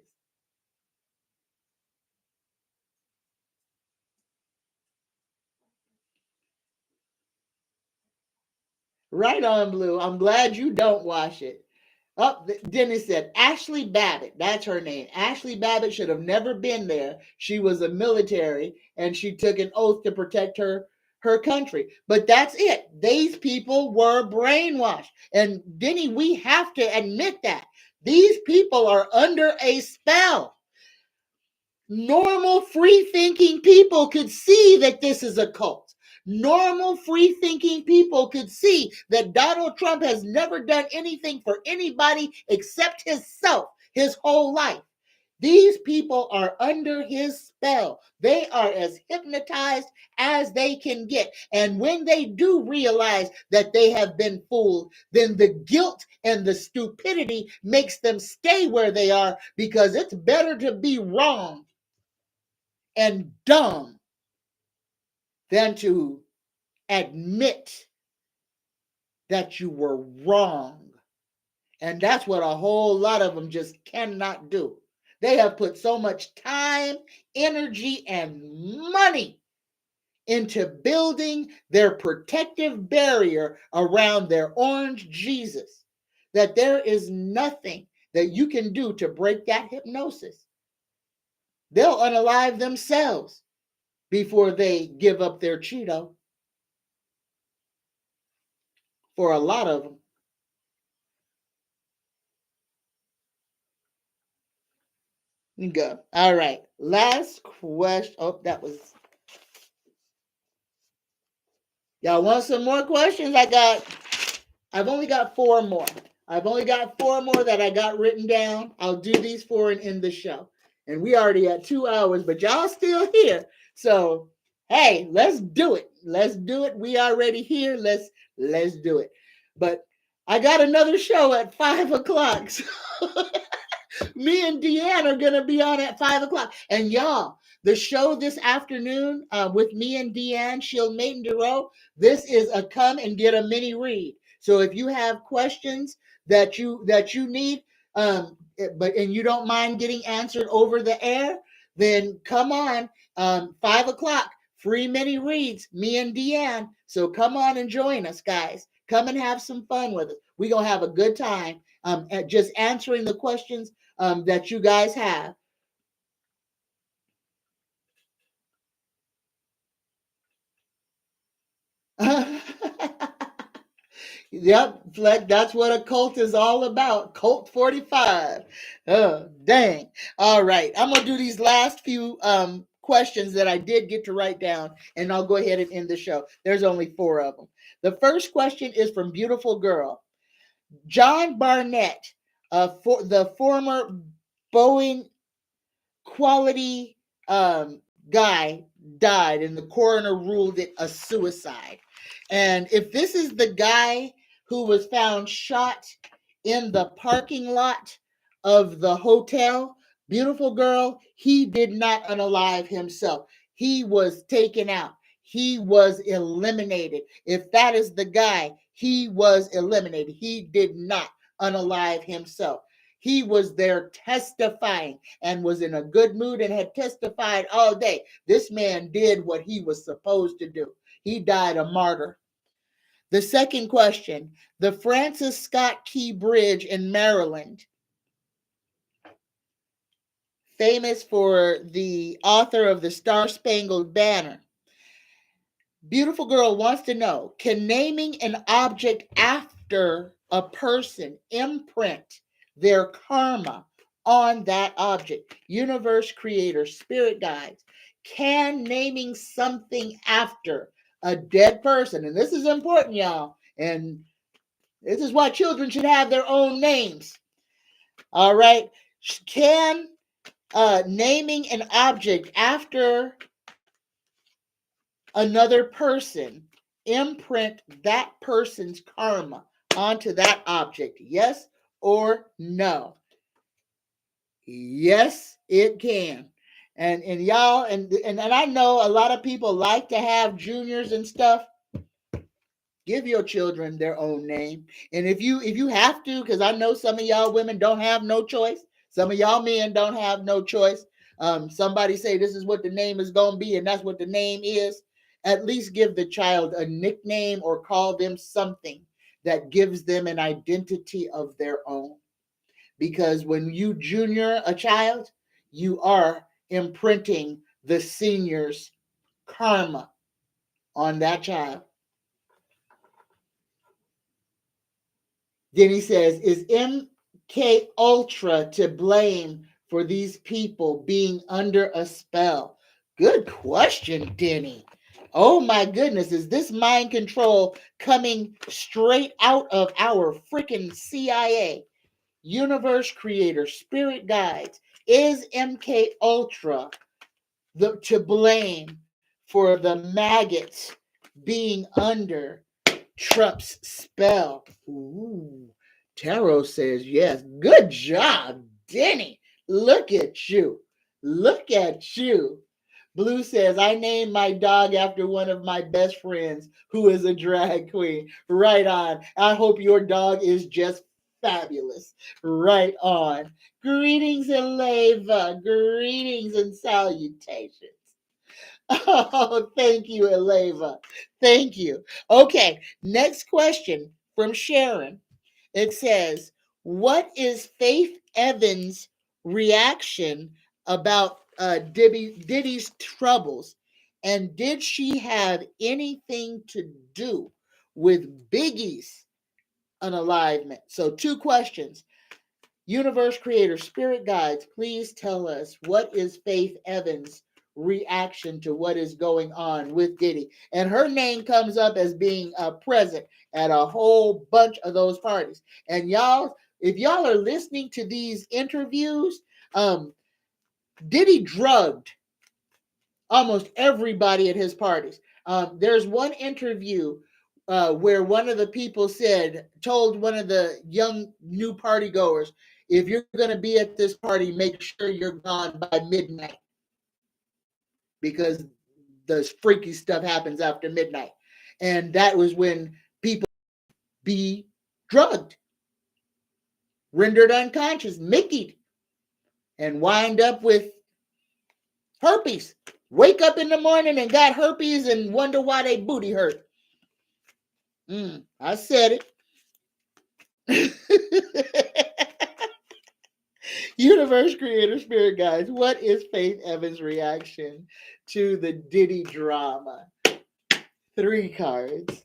Right on, Blue. I'm glad you don't wash it. Oh, Dennis said, Ashley Babbitt. That's her name. Ashley Babbitt should have never been there. She was a military and she took an oath to protect her country. But that's it. These people were brainwashed. And Denny, we have to admit that. These people are under a spell. Normal, free-thinking people could see that this is a cult. Normal, free-thinking people could see that Donald Trump has never done anything for anybody except himself his whole life. These people are under his spell. They are as hypnotized as they can get. And when they do realize that they have been fooled, then the guilt and the stupidity makes them stay where they are, because it's better to be wrong and dumb than to admit that you were wrong. And that's what a whole lot of them just cannot do. They have put so much time, energy, and money into building their protective barrier around their orange Jesus that there is nothing that you can do to break that hypnosis. They'll unalive themselves before they give up their Cheeto. For a lot of them. Go. All right. Last question. Oh, that was. Y'all want some more questions? I've only got 4 more. I've only got 4 more that I got written down. I'll do these 4 and end the show. And we already at 2 hours, but y'all still here. So, hey, let's do it. Let's do it. We already here. Let's do it. But I got another show at 5 o'clock. So me and Deanne are going to be on at 5 o'clock. And y'all, the show this afternoon with me and Deanne, Shield Maiden DeRoe, this is a come and get a mini read. So if you have questions that you need, and you don't mind getting answered over the air, then come on, 5 o'clock, free mini reads, me and Deanne. So come on and join us, guys. Come and have some fun with us. We're going to have a good time at just answering the questions that you guys have. Yep, Fleck, that's what a cult is all about. Cult 45. Oh, dang. All right. I'm going to do these last few questions that I did get to write down, and I'll go ahead and end the show. There's only 4 of them. The first question is from Beautiful Girl. John Barnett, for the former Boeing quality guy, died, and the coroner ruled it a suicide. And if this is the guy who was found shot in the parking lot of the hotel, Beautiful Girl, he did not unalive himself. He was taken out. He was eliminated. If that is the guy, he was eliminated. He did not unalive himself. He was there testifying and was in a good mood and had testified all day. This man did what he was supposed to do. He died a martyr. The second question, the Francis Scott Key Bridge in Maryland, famous for the author of the Star Spangled Banner. Beautiful girl wants to know, can naming an object after a person imprint their karma on that object? Universe creator, spirit guides, can naming something after a dead person, and this is important, y'all, and this is why children should have their own names. All right. Can naming an object after another person imprint that person's karma onto that object? Yes or no? Yes, it can. And y'all, and I know a lot of people like to have juniors and stuff. Give your children their own name. And if you have to, because I know some of y'all women don't have no choice. Some of y'all men don't have no choice. Somebody say this is what the name is going to be, and that's what the name is. At least give the child a nickname or call them something that gives them an identity of their own. Because when you junior a child, you are imprinting the senior's karma on that child. Then he says, is MK Ultra to blame for these people being under a spell? Good question, Denny. Oh my goodness, is this mind control coming straight out of our freaking CIA? Universe creator, spirit guides. Is MK Ultra to blame for the maggots being under Trump's spell? Ooh, Tarot says yes. Good job, Denny. Look at you. Look at you. Blue says, I named my dog after one of my best friends who is a drag queen. Right on. I hope your dog is just fabulous. Right on. Greetings, Eleva. Greetings and salutations. Oh, thank you, Eleva. Thank you. Okay, next question from Sharon. It says, what is Faith Evans' reaction about Diddy's troubles? And did she have anything to do with Biggie's unalivement? So 2 questions. Universe creator, spirit guides, please tell us, what is Faith Evans' reaction to what is going on with Diddy? And her name comes up as being present at a whole bunch of those parties. And y'all, if y'all are listening to these interviews, Diddy drugged almost everybody at his parties. There's one interview where one of the people told one of the young new party goers, if you're going to be at this party, make sure you're gone by midnight, because the freaky stuff happens after midnight. And that was when people be drugged, rendered unconscious, Mickeyed, and wind up with herpes. Wake up in the morning and got herpes and wonder why they booty hurt. I said it. Universe creator, spirit guides, what is Faith Evans' reaction to the Diddy drama? 3 cards.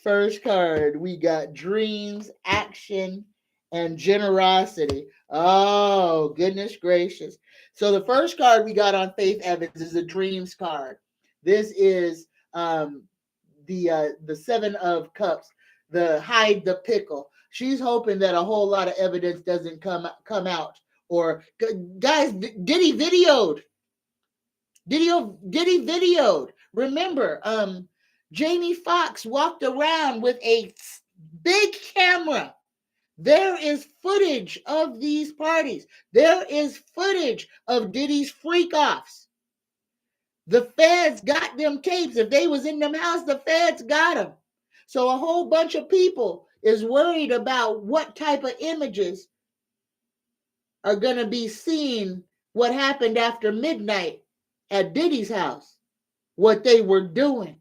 First card, we got dreams, action, and generosity. Oh, goodness gracious. So the first card we got on Faith Evans is the dreams card. This is the 7 of Cups, the hide the pickle. She's hoping that a whole lot of evidence doesn't come out. Or guys, Diddy videoed. Diddy videoed. Remember, Jamie Foxx walked around with a big camera. There is footage of these parties. There is footage of Diddy's freak-offs. The feds got them tapes. If they was in them house, the feds got them. So a whole bunch of people is worried about what type of images are going to be seeing what happened after midnight at Diddy's house, what they were doing.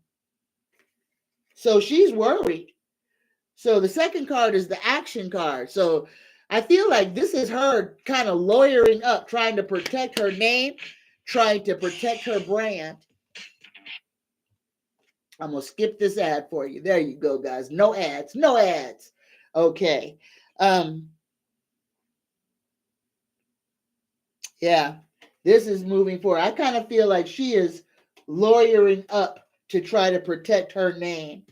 So she's worried. So the second card is the action card. So I feel like this is her kind of lawyering up, trying to protect her name, trying to protect her brand. I'm going to skip this ad for you. There you go, guys. No ads. No ads. Okay. Yeah, this is moving forward. I kind of feel like she is lawyering up to try to protect her name.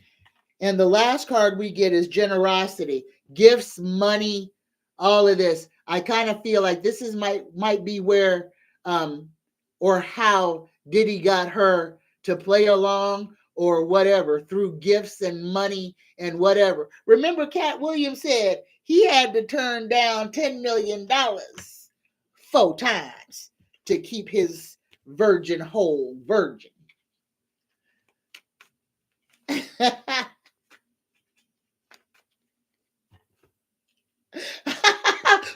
And the last card we get is generosity, gifts, money, all of this. I kind of feel like this is might be where or how Diddy got her to play along or whatever through gifts and money and whatever. Remember, Cat Williams said he had to turn down $10 million 4 times to keep his virgin whole virgin.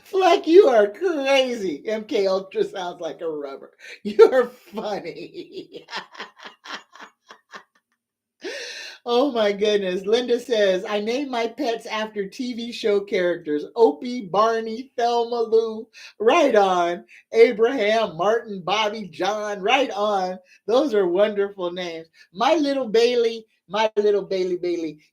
Fleck, you are crazy. MK Ultra sounds like a rubber. You're funny. Oh my goodness. Linda says, I named my pets after TV show characters. Opie, Barney, Thelma, Lou. Right on. Abraham, Martin, Bobby, John. Right on. Those are wonderful names. My little Bailey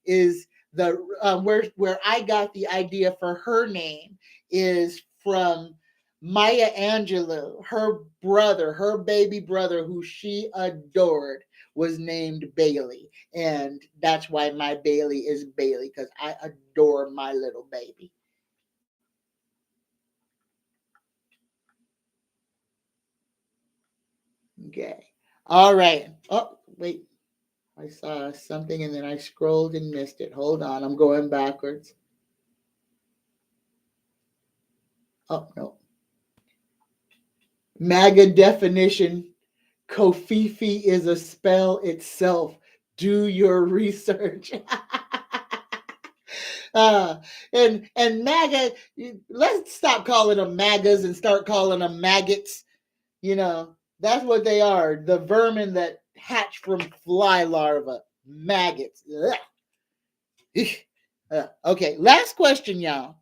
is the where I got the idea for her name is from Maya Angelou. Her brother, her baby brother, who she adored, was named Bailey. And that's why my Bailey is Bailey, because I adore my little baby. Okay. All right. Oh, wait. I saw something and then I scrolled and missed it. Hold on. I'm going backwards. Oh, no. MAGA definition. Kofifi is a spell itself. Do your research. And MAGA, let's stop calling them MAGAs and start calling them maggots. You know, that's what they are. The vermin that hatch from fly larvae. Maggots. Okay, last question, y'all.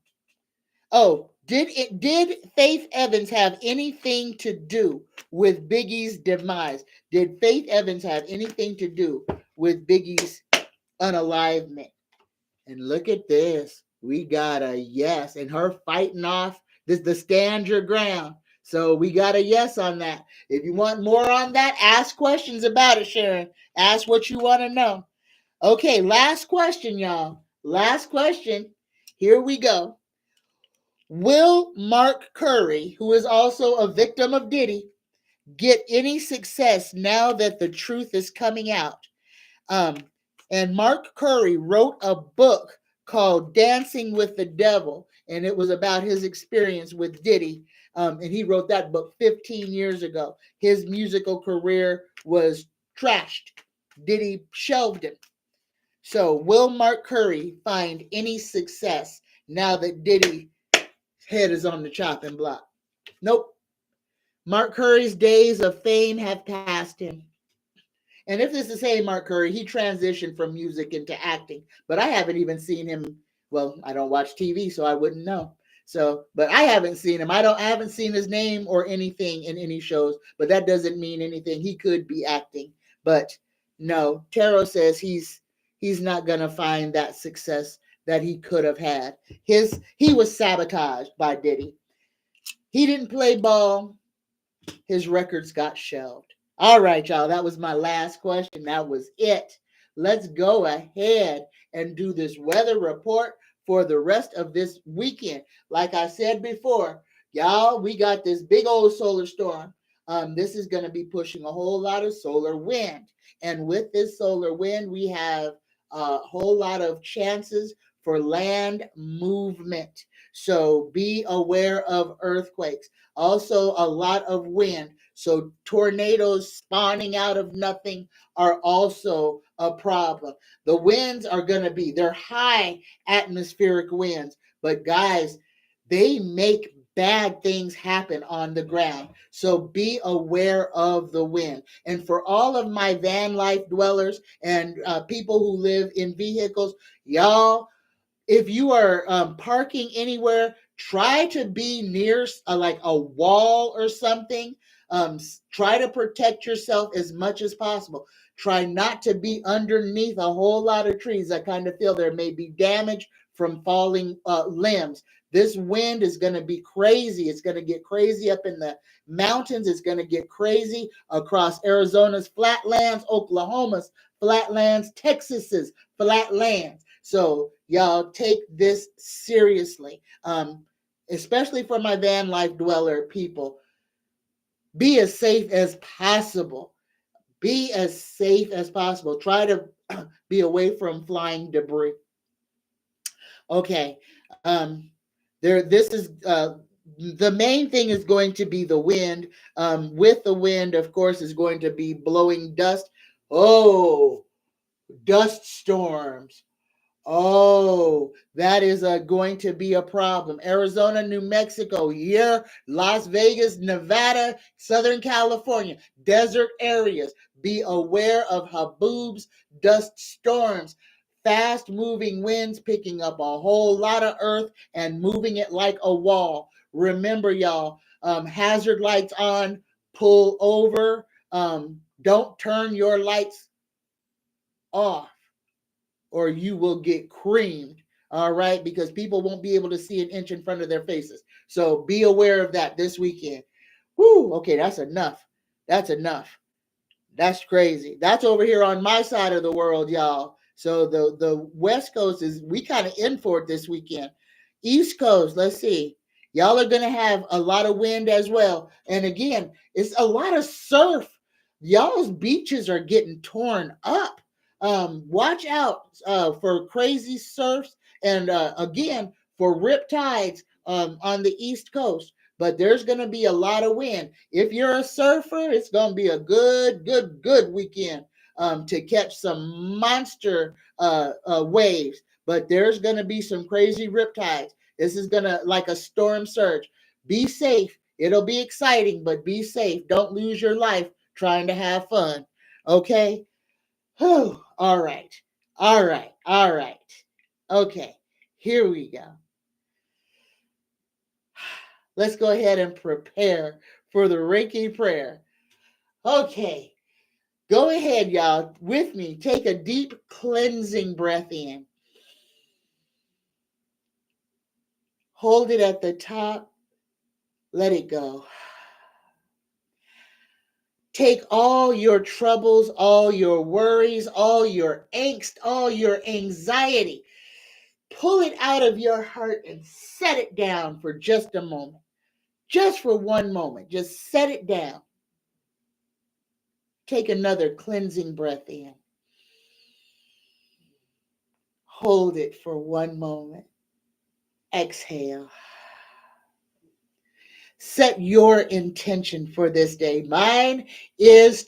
Oh, did Faith Evans have anything to do with Biggie's demise? Did Faith Evans have anything to do with Biggie's unalivement? And look at this. We got a yes. And her fighting off the stand your ground. So we got a yes on that. If you want more on that, ask questions about it, Sharon. Ask what you want to know. Okay, last question, y'all. Last question. Here we go. Will Mark Curry, who is also a victim of Diddy, get any success now that the truth is coming out? And Mark Curry wrote a book called Dancing with the Devil, and it was about his experience with Diddy. And he wrote that book 15 years ago. His musical career was trashed. Diddy shelved him. So will Mark Curry find any success now that Diddy's head is on the chopping block? Nope. Mark Curry's days of fame have passed him. And if it's the same Mark Curry, he transitioned from music into acting. But I haven't even seen him. Well, I don't watch TV, so I wouldn't know. So, but I haven't seen him. I haven't seen his name or anything in any shows. But that doesn't mean anything. He could be acting. But no, Tarot says he's not gonna find that success that he could have had. He was sabotaged by Diddy. He didn't play ball. His records got shelved. All right, y'all. That was my last question. That was it. Let's go ahead and do this weather report for the rest of this weekend. Like I said before, y'all, we got this big old solar storm. This is going to be pushing a whole lot of solar wind. And with this solar wind, we have a whole lot of chances for land movement. So be aware of earthquakes. Also, a lot of wind. So tornadoes spawning out of nothing are also a problem. The winds are going to they're high atmospheric winds. But guys, they make bad things happen on the ground. So be aware of the wind. And for all of my van life dwellers and people who live in vehicles, y'all, if you are parking anywhere, try to be near like a wall or something. Try to protect yourself as much as possible. Try not to be underneath a whole lot of trees. I kind of feel there may be damage from falling limbs. This wind is going to be crazy. It's going to get crazy up in the mountains. It's going to get crazy across Arizona's flatlands, Oklahoma's flatlands, Texas's flatlands. So y'all take this seriously, especially for my van life dweller people. Be as safe as possible. Be as safe as possible. Try to be away from flying debris. Okay. This is the main thing is going to be the wind. With the wind, of course, is going to be blowing dust. Oh, dust storms. Oh, that is going to be a problem. Arizona, New Mexico, yeah, Las Vegas, Nevada, Southern California, desert areas. Be aware of haboobs, dust storms, fast moving winds picking up a whole lot of earth and moving it like a wall. Remember, y'all, hazard lights on, pull over. Don't turn your lights off, or you will get creamed. All right, because people won't be able to see an inch in front of their faces. So be aware of that this weekend. Whoo, okay, that's enough. That's enough. That's crazy. That's over here on my side of the world, y'all. So the West Coast is, we kind of in for it this weekend. East Coast, let's see. Y'all are going to have a lot of wind as well. And again, it's a lot of surf. Y'all's beaches are getting torn up. Watch out for crazy surfs and again for rip tides on the East Coast. But there's going to be a lot of wind. If you're a surfer, it's going to be a good weekend to catch some monster waves. But there's going to be some crazy rip tides. This is going to like a storm surge. Be safe. It'll be exciting, but be safe. Don't lose your life trying to have fun. Okay? Whew. All right. All right. All right. Okay. Here we go. Let's go ahead and prepare for the Reiki prayer. Okay. Go ahead, y'all, with me. Take a deep cleansing breath in. Hold it at the top. Let it go. Take all your troubles, all your worries, all your angst, all your anxiety. Pull it out of your heart and set it down for just a moment. Just for one moment. Just set it down. Take another cleansing breath in. Hold it for one moment. Exhale. Set your intention for this day. Mine is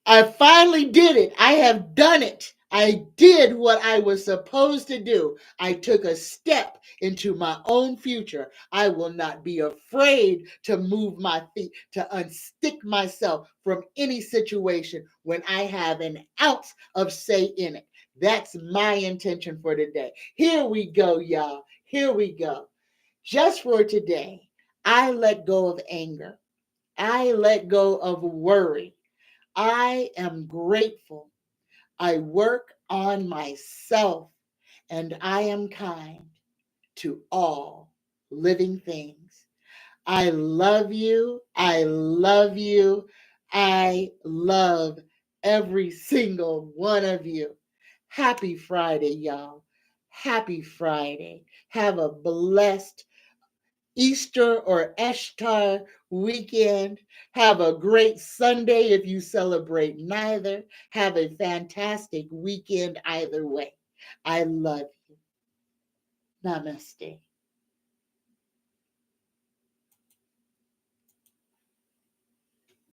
I finally did it. I have done it. I did what I was supposed to do. I took a step into my own future. I will not be afraid to move my feet, to unstick myself from any situation when I have an ounce of say in it. That's my intention for today. Here we go, y'all. Here we go. Just for today, I let go of anger. I let go of worry. I am grateful. I work on myself and I am kind to all living things. I love you. I love you. I love every single one of you. Happy Friday, y'all. Happy Friday. Have a blessed Easter or Ishtar weekend. Have a great Sunday if you celebrate neither. Have a fantastic weekend either way. I love you. Namaste.